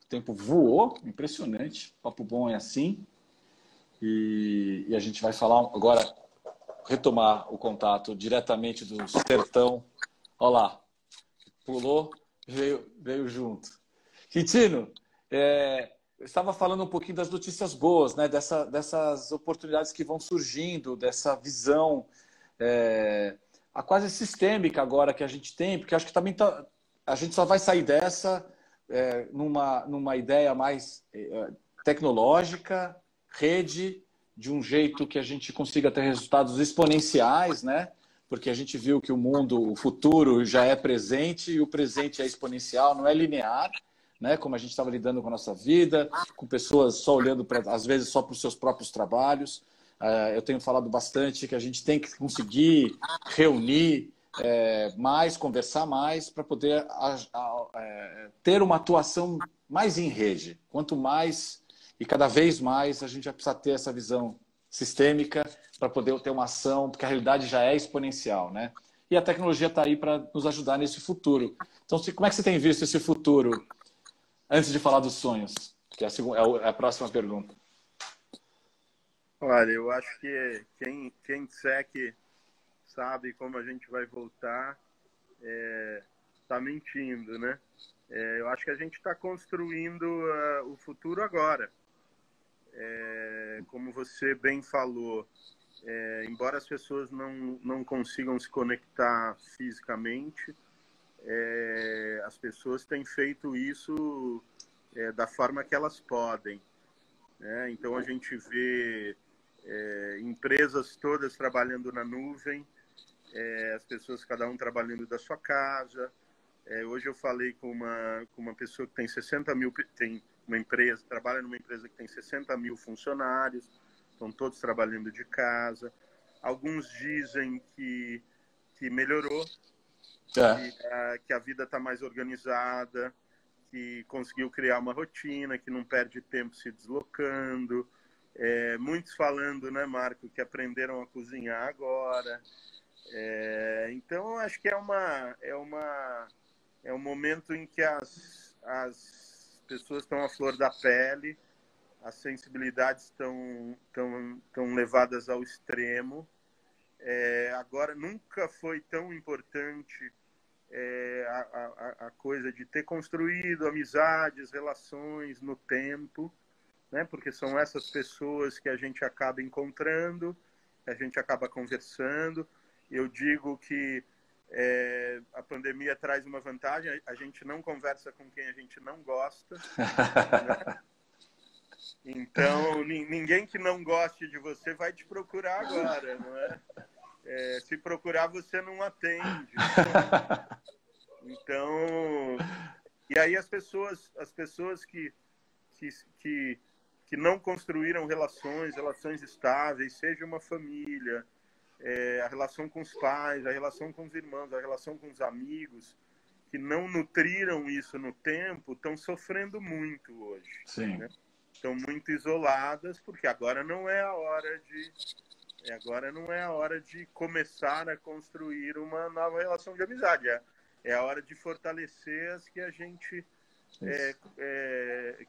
O tempo voou, impressionante. Papo bom é assim. E a gente vai falar agora, retomar o contato diretamente do sertão. Olha lá, pulou, veio junto. Quintino, eu estava falando um pouquinho das notícias boas, né? Dessas oportunidades que vão surgindo, dessa visão a quase sistêmica agora que a gente tem, porque acho que também a gente só vai sair dessa numa ideia mais tecnológica, rede, de um jeito que a gente consiga ter resultados exponenciais, né? Porque a gente viu que o mundo, o futuro já é presente e o presente é exponencial, não é linear, né? Como a gente estava lidando com a nossa vida, com pessoas só olhando, às vezes, só para os seus próprios trabalhos. Eu tenho falado bastante que a gente tem que conseguir reunir mais, conversar mais, para poder ter uma atuação mais em rede. Quanto mais e cada vez mais a gente vai precisar ter essa visão sistêmica para poder ter uma ação, porque a realidade já é exponencial, né? E a tecnologia está aí para nos ajudar nesse futuro. Então, como é que você tem visto esse futuro, antes de falar dos sonhos? Que é a próxima pergunta. Olha, eu acho que quem disser que sabe como a gente vai voltar está mentindo, né? Eu acho que a gente está construindo o futuro agora. Como você bem falou, embora as pessoas não consigam se conectar fisicamente, as pessoas têm feito isso da forma que elas podem, né? Então a gente vê empresas todas trabalhando na nuvem, as pessoas cada um trabalhando da sua casa. Hoje eu falei com uma pessoa que tem 60 mil, tem uma empresa, trabalha numa empresa que tem 60 mil funcionários, estão todos trabalhando de casa. Alguns dizem que melhorou, que a vida está mais organizada, que conseguiu criar uma rotina, que não perde tempo se deslocando. Muitos falando, né, Marco, que aprenderam a cozinhar agora. Então, eu acho que é um momento em que as pessoas estão à flor da pele, as sensibilidades estão levadas ao extremo. Agora, nunca foi tão importante a coisa de ter construído amizades, relações no tempo, né? Porque são essas pessoas que a gente acaba encontrando, que a gente acaba conversando. Eu digo que a pandemia traz uma vantagem: a gente não conversa com quem a gente não gosta, né? Então, ninguém que não goste de você vai te procurar agora, não é? Se procurar, você não atende. Então, e aí as pessoas que não construíram relações estáveis, seja uma família, a relação com os pais, a relação com os irmãos, a relação com os amigos, que não nutriram isso no tempo, estão sofrendo muito hoje. Sim. Né? Estão muito isoladas, porque agora não é a hora de começar a construir uma nova relação de amizade. É a hora de fortalecer as que a gente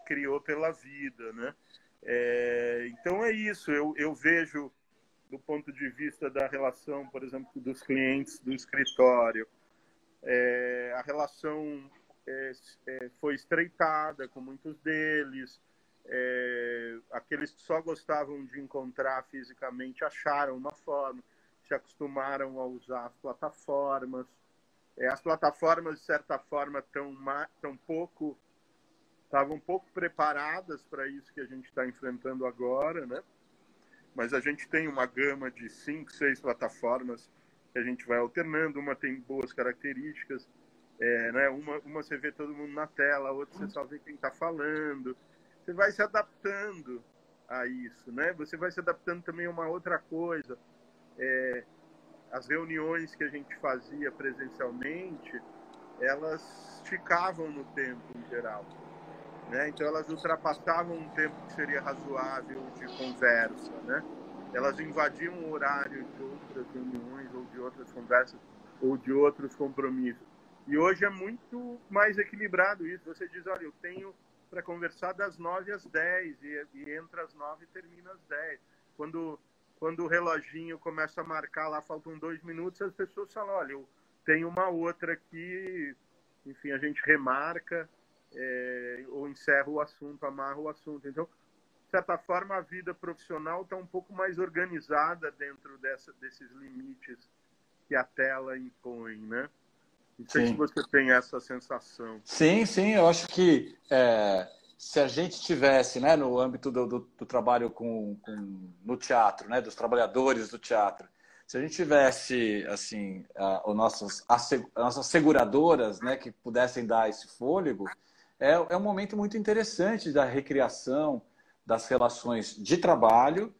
criou pela vida, né? Então é isso. Eu vejo, do ponto de vista da relação, por exemplo, dos clientes do escritório, a relação foi estreitada com muitos deles. Aqueles que só gostavam de encontrar fisicamente acharam uma forma, se acostumaram a usar as plataformas. As plataformas, de certa forma, estavam pouco preparadas para isso que a gente está enfrentando agora, né? Mas a gente tem uma gama de 5, 6 plataformas que a gente vai alternando. Uma tem boas características, né? Uma você vê todo mundo na tela, a outra você só vê quem está falando. Você vai se adaptando, a isso, né? Você vai se adaptando também a uma outra coisa. As reuniões que a gente fazia presencialmente, elas ficavam no tempo em geral, né? Então elas ultrapassavam um tempo que seria razoável de conversa, né? Elas invadiam o horário de outras reuniões ou de outras conversas ou de outros compromissos. E hoje é muito mais equilibrado isso. Você diz, olha, eu tenho para conversar das 9 às 10 e entre as 9 e termina às 10. Quando o reloginho começa a marcar lá, faltam 2 minutos, as pessoas falam, olha, eu tenho uma outra aqui, enfim, a gente remarca, ou encerra o assunto, amarra o assunto. Então, de certa forma, a vida profissional está um pouco mais organizada dentro desses limites que a tela impõe, né? Não sei se Sim. você tem essa sensação. Sim, sim, eu acho que se a gente tivesse, né, no âmbito do trabalho no teatro, né, dos trabalhadores do teatro, se a gente tivesse assim, as nossas seguradoras, né, que pudessem dar esse fôlego, é um momento muito interessante da recriação das relações de trabalho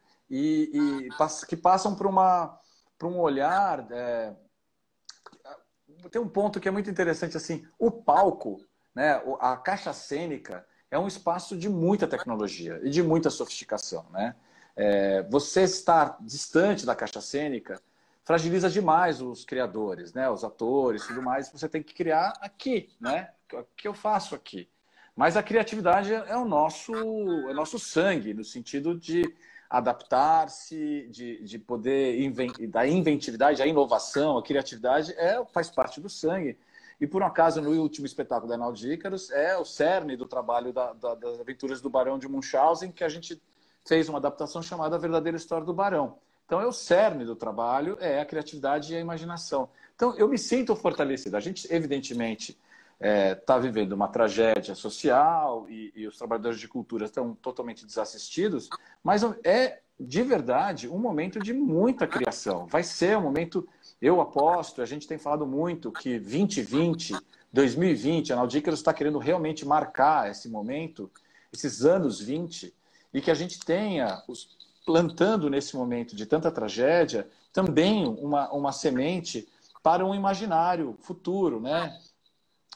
que passam por um olhar. Tem um ponto que é muito interessante, assim, o palco, né, a caixa cênica é um espaço de muita tecnologia e de muita sofisticação, né? Você estar distante da caixa cênica fragiliza demais os criadores, né, os atores, tudo mais. Você tem que criar aqui, né? O que eu faço aqui? Mas a criatividade é o nosso sangue, no sentido de adaptar-se, de poder, da inventividade, a inovação, a criatividade faz parte do sangue. E por um acaso, no último espetáculo da Arnaldo Ícaros, é o cerne do trabalho das aventuras do Barão de Munchausen, que a gente fez uma adaptação chamada A Verdadeira História do Barão. Então, é o cerne do trabalho, é a criatividade e a imaginação. Então, eu me sinto fortalecido. A gente, evidentemente, está vivendo uma tragédia social e os trabalhadores de cultura estão totalmente desassistidos, mas é, de verdade, um momento de muita criação. Vai ser um momento, eu aposto, a gente tem falado muito que 2020, a Arnaldo Ícaros está querendo realmente marcar esse momento, esses anos 20, e que a gente tenha, plantando nesse momento de tanta tragédia, também uma semente para um imaginário futuro, né?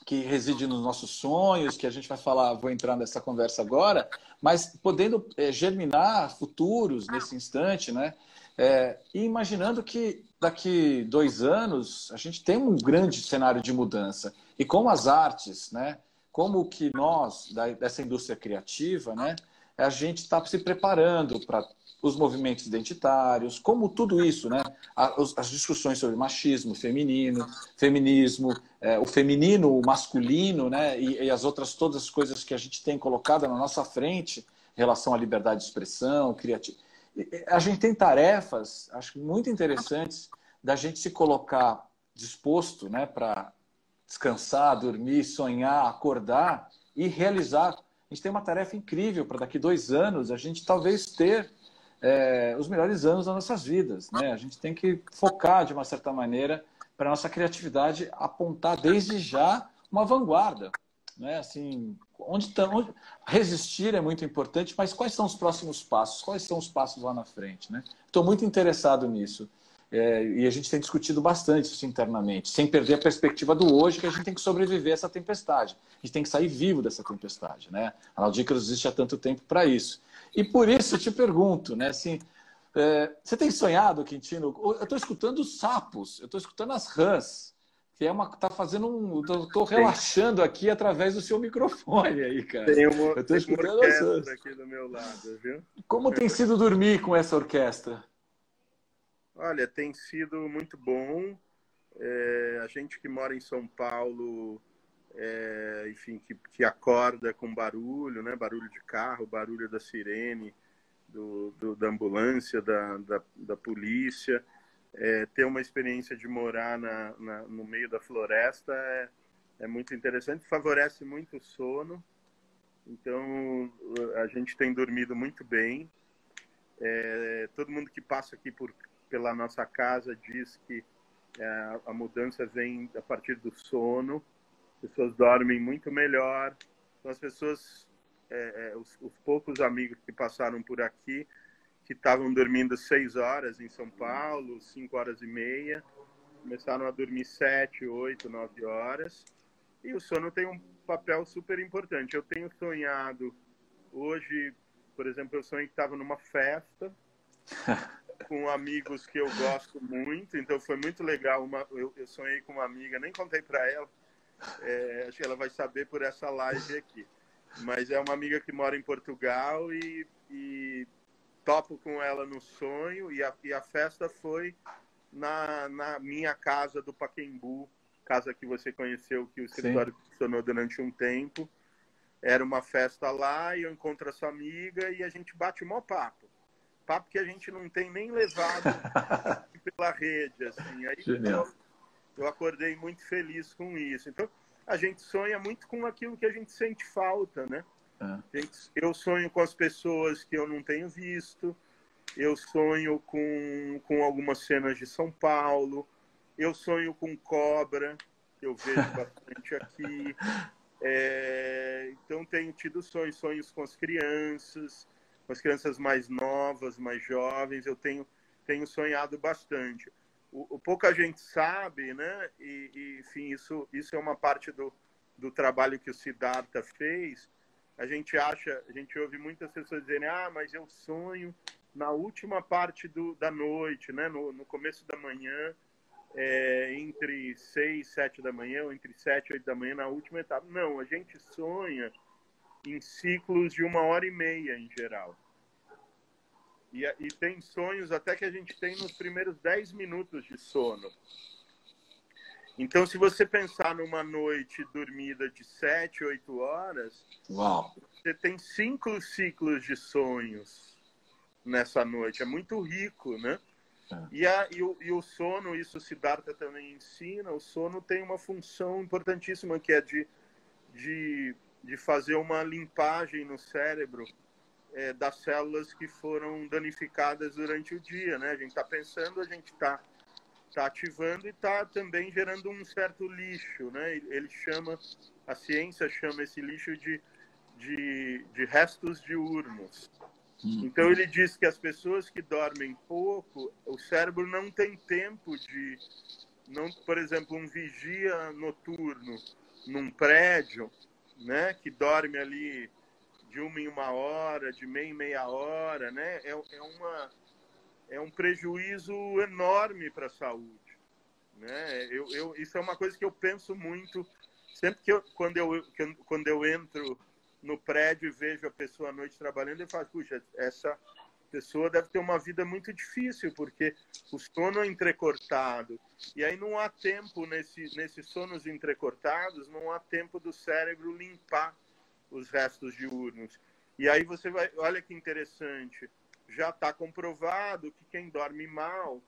Que reside nos nossos sonhos, que a gente vai falar, vou entrar nessa conversa agora, mas podendo germinar futuros nesse instante, né? E imaginando que daqui 2 anos a gente tem um grande cenário de mudança. E como as artes, né? Como que nós, dessa indústria criativa, né? A gente está se preparando para os movimentos identitários, como tudo isso, né? As discussões sobre machismo, feminismo, o feminino, o masculino, né? E as outras todas as coisas que a gente tem colocado na nossa frente em relação à liberdade de expressão, criatividade. A gente tem tarefas, acho muito interessantes, da gente se colocar disposto, né, para descansar, dormir, sonhar, acordar e realizar. A gente tem uma tarefa incrível para daqui 2 anos a gente talvez ter os melhores anos das nossas vidas, né? A gente tem que focar de uma certa maneira para a nossa criatividade apontar desde já uma vanguarda, né? Assim, resistir é muito importante, mas quais são os próximos passos? Quais são os passos lá na frente, né? Estou muito interessado nisso. E a gente tem discutido bastante isso internamente, sem perder a perspectiva do hoje, que a gente tem que sobreviver a essa tempestade. A gente tem que sair vivo dessa tempestade, né? A Arnaldo Ícaros existe há tanto tempo para isso. E por isso eu te pergunto, né, assim, você tem sonhado, Quintino? Eu estou escutando os sapos, eu estou escutando as rãs, que tá fazendo estou relaxando aqui através do seu microfone aí, cara. Eu estou Tem uma escutando as orquestra rãs. aqui do meu lado, viu? Como tem sido dormir com essa orquestra? Olha, tem sido muito bom. A gente que mora em São Paulo, enfim, que acorda com barulho, né? Barulho de carro, barulho da sirene, da ambulância, da polícia. Ter uma experiência de morar no meio da floresta é muito interessante, favorece muito o sono. Então, a gente tem dormido muito bem. Todo mundo que passa aqui pela nossa casa diz que a mudança vem a partir do sono. As pessoas dormem muito melhor. Então, as pessoas os poucos amigos que passaram por aqui, que estavam dormindo 6 horas em São Paulo, 5 horas e meia, começaram a dormir 7, 8, 9 horas. E o sono tem um papel super importante. Eu tenho sonhado, hoje, por exemplo, eu sonhei que estava numa festa com amigos que eu gosto muito, então foi muito legal. Eu sonhei com uma amiga, nem contei para ela, acho que ela vai saber por essa live aqui. Mas é uma amiga que mora em Portugal e topo com ela no sonho, e a festa foi na minha casa do Pacaembu, casa que você conheceu, que o escritório funcionou durante um tempo. Era uma festa lá e eu encontro essa amiga e a gente bate o maior papo. Papo que a gente não tem nem levado pela rede, assim. Aí eu acordei muito feliz com isso. Então, a gente sonha muito com aquilo que a gente sente falta, né? Eu sonho com as pessoas que eu não tenho visto, eu sonho com algumas cenas de São Paulo, eu sonho com cobra, que eu vejo bastante aqui. Então, tenho tido sonhos com as crianças mais novas, mais jovens. Eu tenho sonhado bastante. O pouca gente sabe, né? Enfim, isso é uma parte do trabalho que o Siddhartha fez. A gente ouve muitas pessoas dizerem, mas eu sonho na última parte da noite, né? No começo da manhã, entre 6 e 7 da manhã, ou entre 7 e 8 da manhã, na última etapa. Não, a gente sonha em ciclos de 1h30, em geral. E tem sonhos até que a gente tem nos primeiros 10 minutos de sono. Então, se você pensar numa noite dormida de 7, 8 horas, Uau. Você tem 5 ciclos de sonhos nessa noite. É muito rico, né? E o sono, isso o Siddhartha também ensina, o sono tem uma função importantíssima, que é de fazer uma limpagem no cérebro das células que foram danificadas durante o dia, né? A gente está pensando, a gente está ativando e está também gerando um certo lixo, né? A ciência chama esse lixo de restos diurnos. Então ele diz que as pessoas que dormem pouco, o cérebro não tem tempo por exemplo, um vigia noturno num prédio, né, que dorme ali de 1 em 1 hora, de meia em meia hora, né, é um prejuízo enorme para a saúde, né? Isso é uma coisa que eu penso muito sempre quando eu entro no prédio e vejo a pessoa à noite trabalhando, eu falo, puxa, essa pessoa deve ter uma vida muito difícil, porque o sono é entrecortado. E aí não há tempo, nesses sonos entrecortados, não há tempo do cérebro limpar os restos diurnos. E aí você vai, olha que interessante, já está comprovado que quem dorme mal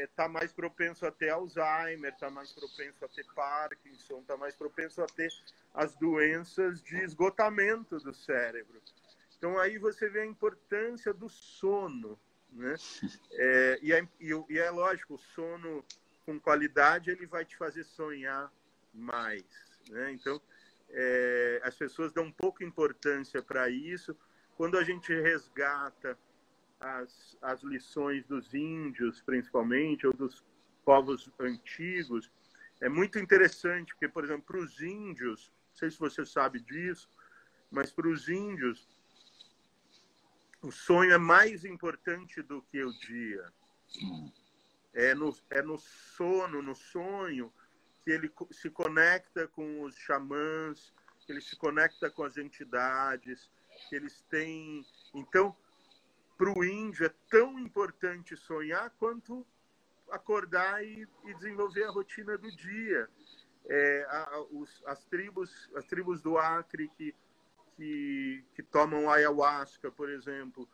está mais propenso a ter Alzheimer, está mais propenso a ter Parkinson, está mais propenso a ter as doenças de esgotamento do cérebro. Então aí você vê a importância do sono, né? E é lógico, o sono com qualidade ele vai te fazer sonhar mais, né? Então as pessoas dão pouca importância para isso. Quando a gente resgata as lições dos índios, principalmente, ou dos povos antigos, é muito interessante, porque, por exemplo, para os índios, não sei se você sabe disso, mas para os índios, o sonho é mais importante do que o dia. É no sono, no sonho, que ele se conecta com os xamãs, que ele se conecta com as entidades, que eles têm... Então, para o índio é tão importante sonhar quanto acordar e desenvolver a rotina do dia. As tribos do Acre que tomam ayahuasca, por exemplo,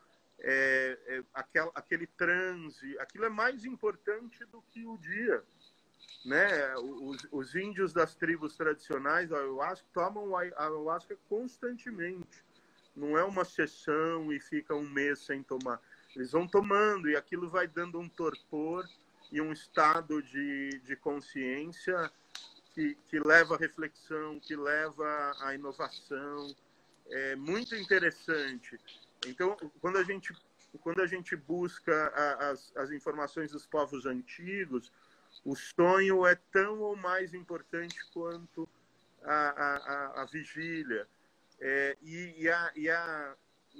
aquele transe, aquilo é mais importante do que o dia, né? Os índios das tribos tradicionais do ayahuasca tomam ayahuasca constantemente. Não é uma sessão e fica um mês sem tomar. Eles vão tomando e aquilo vai dando um torpor e um estado de consciência que leva à reflexão, que leva à inovação, muito interessante. Então, quando a gente busca as informações dos povos antigos, o sonho é tão ou mais importante quanto a vigília. E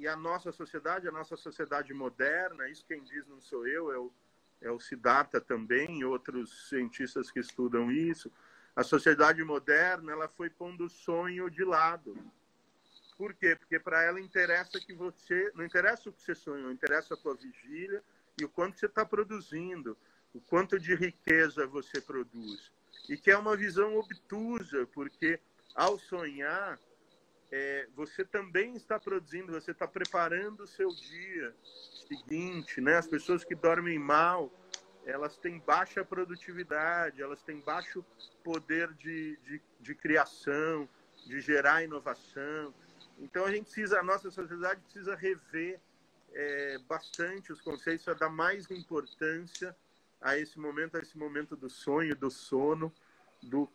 a nossa sociedade moderna, isso quem diz não sou eu, é o Siddhartha também, e outros cientistas que estudam isso. A sociedade moderna, ela foi pondo o sonho de lado. Por quê? Porque para ela interessa que você... Não interessa o que você sonhou, interessa a tua vigília e o quanto você está produzindo, o quanto de riqueza você produz. E que é uma visão obtusa, porque ao sonhar, você também está produzindo, você está preparando o seu dia seguinte, né? As pessoas que dormem mal, elas têm baixa produtividade, elas têm baixo poder de criação, de gerar inovação. Então a nossa sociedade precisa rever bastante os conceitos, dar mais importância a esse momento do sonho, do sono, do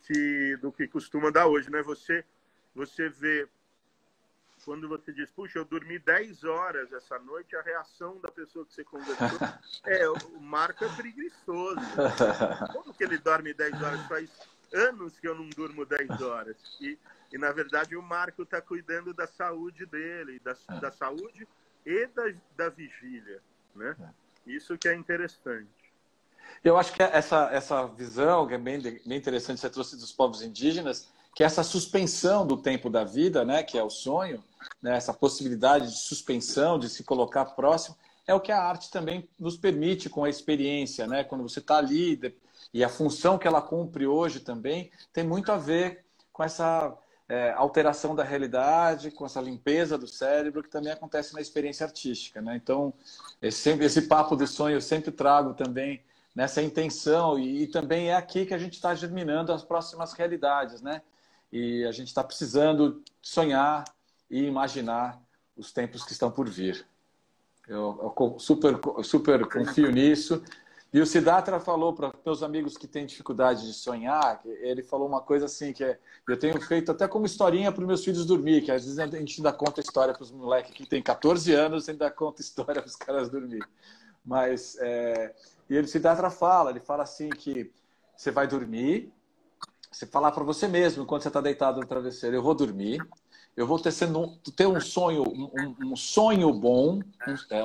que costuma dar hoje, né? Você vê, quando você diz, puxa, eu dormi 10 horas essa noite, a reação da pessoa que você conversou o Marco é preguiçoso. Como que ele dorme 10 horas? Faz anos que eu não durmo 10 horas. E na verdade, o Marco está cuidando da saúde dele, da saúde e da vigília, né? Isso que é interessante. Eu acho que essa visão, que é bem interessante, você trouxe dos povos indígenas, que é essa suspensão do tempo da vida, né, que é o sonho, né, essa possibilidade de suspensão, de se colocar próximo, é o que a arte também nos permite com a experiência, né? Quando você está ali, e a função que ela cumpre hoje também tem muito a ver com essa alteração da realidade, com essa limpeza do cérebro, que também acontece na experiência artística, né? Então, esse papo do sonho eu sempre trago também nessa intenção, e também é aqui que a gente está germinando as próximas realidades, né? E a gente está precisando sonhar e imaginar os tempos que estão por vir. Eu super confio nisso. E o Siddhartha falou para meus amigos que têm dificuldade de sonhar, ele falou uma coisa assim, eu tenho feito até como historinha para os meus filhos dormir, que às vezes a gente ainda conta história para os moleques que têm 14 anos, ainda conta história para os caras dormir. Mas, e ele, Siddhartha ele fala assim que você vai dormir, você falar para você mesmo, enquanto você está deitado no travesseiro, eu vou dormir, eu vou ter um sonho, um sonho bom,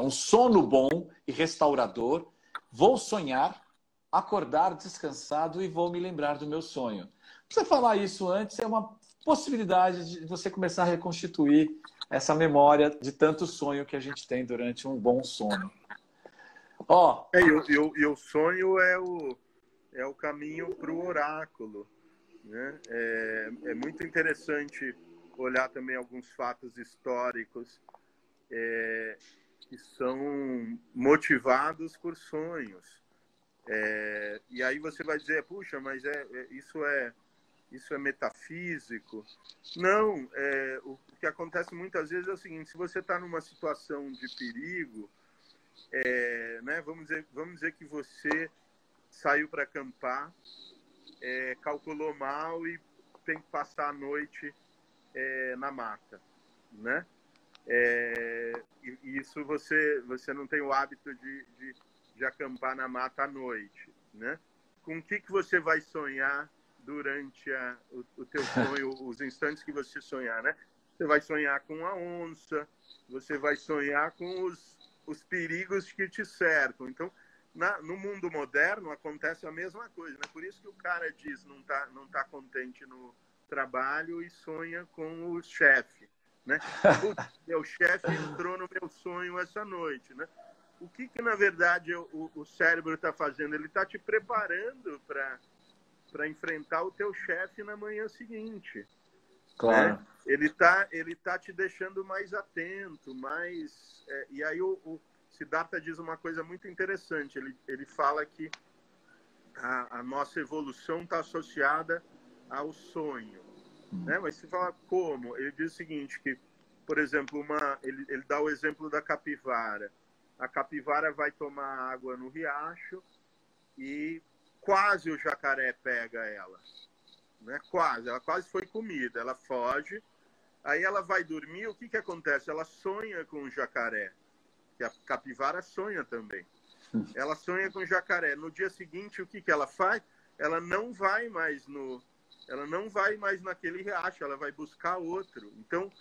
um sono bom e restaurador, vou sonhar, acordar descansado e vou me lembrar do meu sonho. Você falar isso antes é uma possibilidade de você começar a reconstituir essa memória de tanto sonho que a gente tem durante um bom sono. E o sonho é o caminho para o oráculo, né? É muito interessante olhar também alguns fatos históricos que são motivados por sonhos. E aí você vai dizer, puxa, mas isso é metafísico? Não, o que acontece muitas vezes é o seguinte: se você está numa situação de perigo, né, vamos dizer que você saiu para acampar, calculou mal e tem que passar a noite na mata, né? E isso você não tem o hábito de acampar na mata à noite, né? Com o que você vai sonhar durante o teu sonho, os instantes que você sonhar, né? Você vai sonhar com a onça, você vai sonhar com os perigos que te cercam. Então, no mundo moderno acontece a mesma coisa, né? Por isso que o cara diz não tá contente no trabalho e sonha com o chefe, né? Meu chefe entrou no meu sonho essa noite, né? O que na verdade o cérebro está fazendo? Ele está te preparando para enfrentar o teu chefe na manhã seguinte. Claro. Né? Ele tá te deixando mais atento, mais... e aí o Siddhartha diz uma coisa muito interessante. Ele fala que a nossa evolução está associada ao sonho. Né? Mas se fala como? Ele diz o seguinte, que, por exemplo, ele dá o exemplo da capivara. A capivara vai tomar água no riacho e quase o jacaré pega ela. Né? Ela quase foi comida. Ela foge, Aí ela vai dormir, o que que acontece? Ela sonha com o jacaré, que a capivara sonha também. Ela sonha com o jacaré. No dia seguinte, o que que ela faz? Ela não vai mais naquele riacho, ela vai buscar outro. Então,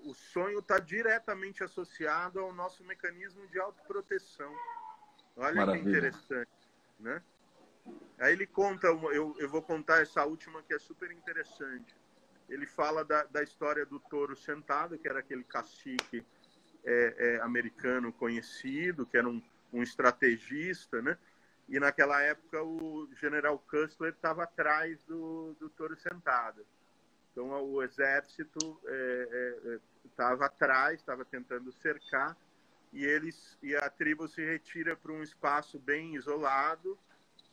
o sonho está diretamente associado ao nosso mecanismo de autoproteção. Olha Maravilha. que interessante, né? Aí ele conta, eu vou contar essa última que é super interessante. Ele fala da história do touro sentado, que era aquele cacique americano conhecido, que era um estrategista, né? E naquela época o general Custer estava atrás do touro sentado. Então o exército estava atrás, estava tentando cercar, e a tribo se retira para um espaço bem isolado,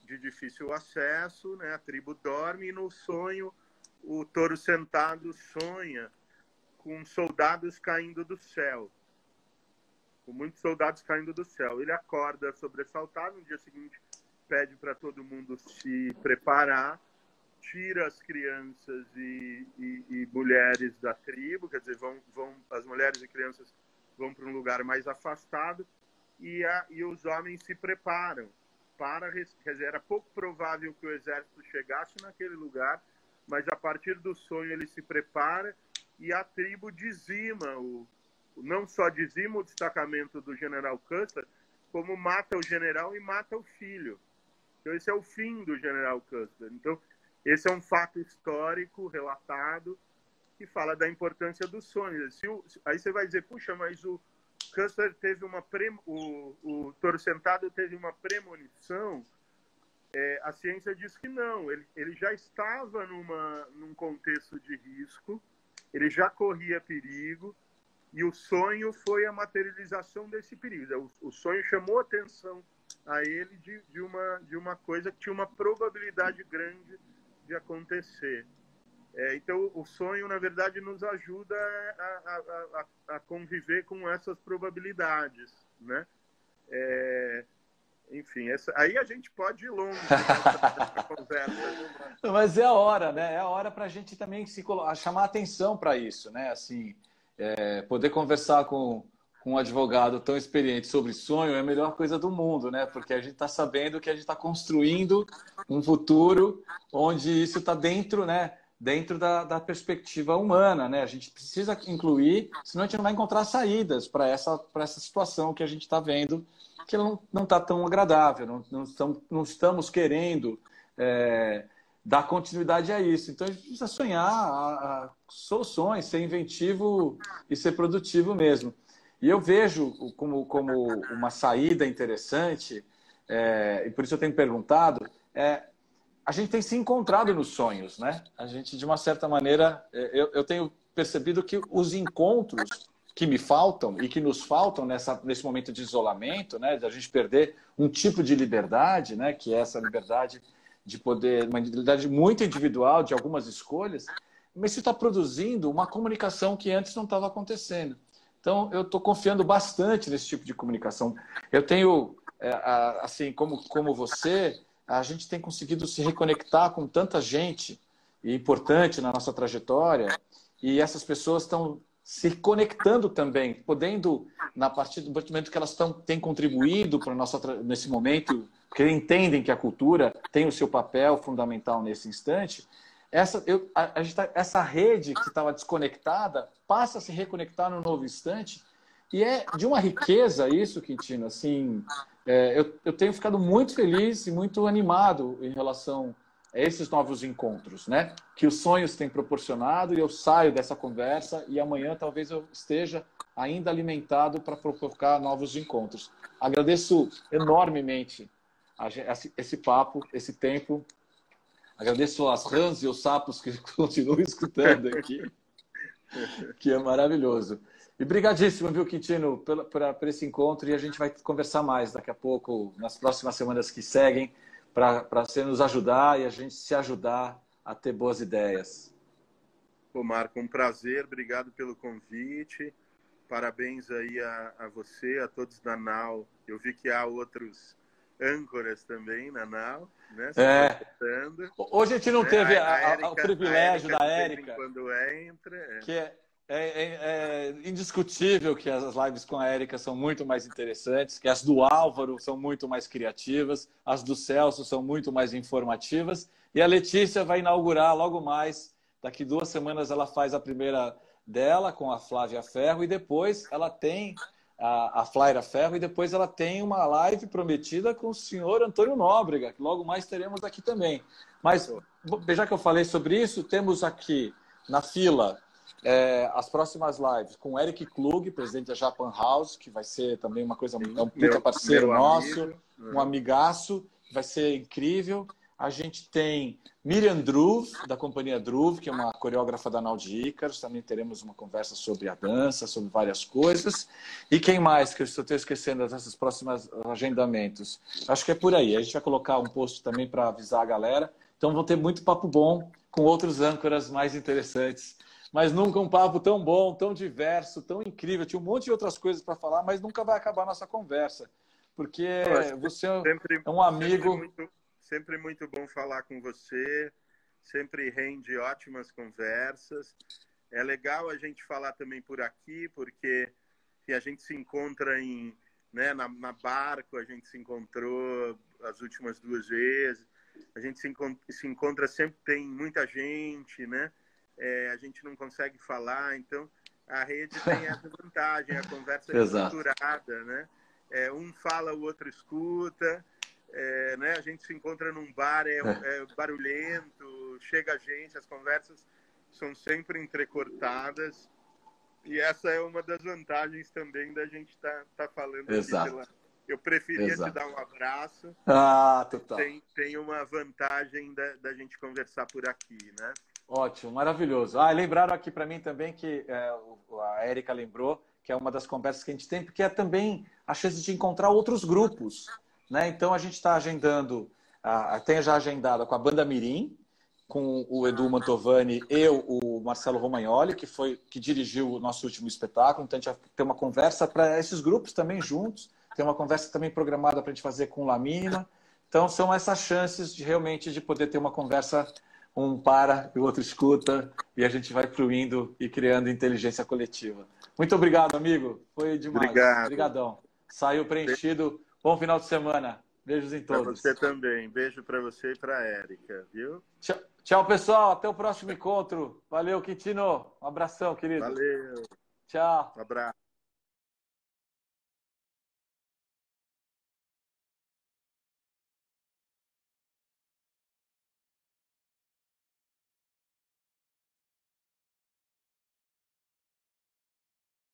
de difícil acesso, né? A tribo dorme e no sonho o touro sentado sonha com soldados caindo do céu, com muitos soldados caindo do céu. Ele acorda sobressaltado, no dia seguinte pede para todo mundo se preparar, tira as crianças e mulheres da tribo, quer dizer, as mulheres e crianças vão para um lugar mais afastado e os homens se preparam quer dizer, era pouco provável que o exército chegasse naquele lugar, mas a partir do sonho ele se prepara e a tribo dizima, não só dizima o destacamento do general Custer, como mata o general e mata o filho. Então esse é o fim do general Custer. Então esse é um fato histórico relatado que fala da importância dos sonhos. Aí você vai dizer, puxa, mas o Custer teve o touro sentado teve uma premonição. A ciência diz que não. Ele já estava num contexto de risco, ele já corria perigo, e o sonho foi a materialização desse perigo. O sonho chamou atenção a ele de uma coisa que tinha uma probabilidade grande de acontecer. Então, o sonho, na verdade, nos ajuda a conviver com essas probabilidades, né? Enfim, aí a gente pode ir longe nessa conversa. Mas é a hora, né? É a hora para a gente também chamar atenção para isso, né? Assim, poder conversar com um advogado tão experiente sobre sonho é a melhor coisa do mundo, né? Porque a gente está sabendo que a gente está construindo um futuro onde isso está dentro, né? Dentro da perspectiva humana, né? A gente precisa incluir, senão a gente não vai encontrar saídas para essa situação que a gente está vendo, que não está tão agradável, não estamos querendo dar continuidade a isso. Então a gente precisa sonhar soluções, ser inventivo e ser produtivo mesmo. E eu vejo como uma saída interessante, e por isso eu tenho perguntado, a gente tem se encontrado nos sonhos, né? A gente, de uma certa maneira, eu tenho percebido que os encontros que me faltam e que nos faltam nesse momento de isolamento, né? Da gente perder um tipo de liberdade, né? Que é essa liberdade de poder, uma liberdade muito individual de algumas escolhas, mas isso está produzindo uma comunicação que antes não estava acontecendo. Então, eu estou confiando bastante nesse tipo de comunicação. Eu tenho, assim, como você, a gente tem conseguido se reconectar com tanta gente importante na nossa trajetória, e essas pessoas estão se conectando também, podendo, a partir do momento que elas têm contribuído para nesse momento, porque entendem que a cultura tem o seu papel fundamental nesse instante, essa rede que estava desconectada passa a se reconectar no novo instante, e é de uma riqueza isso, Quintino. Assim, eu tenho ficado muito feliz e muito animado em relação a esses novos encontros, né? Que os sonhos têm proporcionado, e eu saio dessa conversa e amanhã talvez eu esteja ainda alimentado para provocar novos encontros. Agradeço enormemente esse papo, esse tempo. Agradeço as rãs e os sapos que continuam escutando aqui, que é maravilhoso. E brigadíssimo, viu, Quintino, por esse encontro, e a gente vai conversar mais daqui a pouco, nas próximas semanas que seguem, para você nos ajudar e a gente se ajudar a ter boas ideias. Pô, Marco, um prazer, obrigado pelo convite, parabéns aí a você, a todos da NAU. Eu vi que há outros âncoras também na nau, né? Se É. projetando, Hoje a gente não né? teve Érica, o privilégio da de vez Érica, em quando entra. que é indiscutível que as lives com a Érica são muito mais interessantes, que as do Álvaro são muito mais criativas, as do Celso são muito mais informativas, e a Letícia vai inaugurar logo mais, daqui 2 semanas ela faz a primeira dela com a Flávia Ferro, e depois ela tem a Flaira Ferro, e depois ela tem uma live prometida com o senhor Antônio Nóbrega, que logo mais teremos aqui também. Mas, já que eu falei sobre isso, temos aqui na fila as próximas lives com o Eric Klug, presidente da Japan House, que vai ser também uma coisa, é um puta parceiro nosso, amigo. Um amigaço, vai ser incrível. A gente tem Miriam Druv, da companhia Druv, que é uma coreógrafa da Nau de Ícaros. Também teremos uma conversa sobre a dança, sobre várias coisas. E quem mais que eu estou esquecendo dessas próximas agendamentos? Acho que é por aí. A gente vai colocar um post também para avisar a galera. Então vão ter muito papo bom com outros âncoras mais interessantes. Mas nunca um papo tão bom, tão diverso, tão incrível. Tinha um monte de outras coisas para falar, mas nunca vai acabar a nossa conversa. Porque você é um amigo... Sempre muito bom falar com você, sempre rende ótimas conversas. É legal a gente falar também por aqui, porque a gente se encontra na barco, a gente se encontrou as últimas 2 vezes, a gente se encontra sempre, tem muita gente, né? A gente não consegue falar, então a rede tem essa vantagem, a conversa é estruturada, né? Um fala, o outro escuta. Né? A gente se encontra num bar, é barulhento, chega gente, as conversas são sempre entrecortadas, e essa é uma das vantagens também da gente tá falando aqui. Eu preferia te dar um abraço. Total. Tem uma vantagem da gente conversar por aqui, né? Ótimo, maravilhoso. Lembraram aqui para mim também que a Érica lembrou que é uma das conversas que a gente tem, porque é também a chance de encontrar outros grupos. Né? Então a gente está agendando, tem já agendado com a Banda Mirim, com o Edu Mantovani e o Marcelo Romagnoli, que dirigiu o nosso último espetáculo. Então a gente vai ter uma conversa para esses grupos também juntos, tem uma conversa também programada para a gente fazer com o La Mínima. Então são essas chances de realmente de poder ter uma conversa, um para e o outro escuta, e a gente vai fluindo e criando inteligência coletiva. Muito obrigado, amigo. Foi demais. Obrigadão. Saiu preenchido. Bom final de semana. Beijos em todos. Para você também. Beijo para você e para a Érica, viu? Tchau, pessoal. Até o próximo encontro. Valeu, Quintino. Um abração, querido. Valeu. Tchau. Um abraço.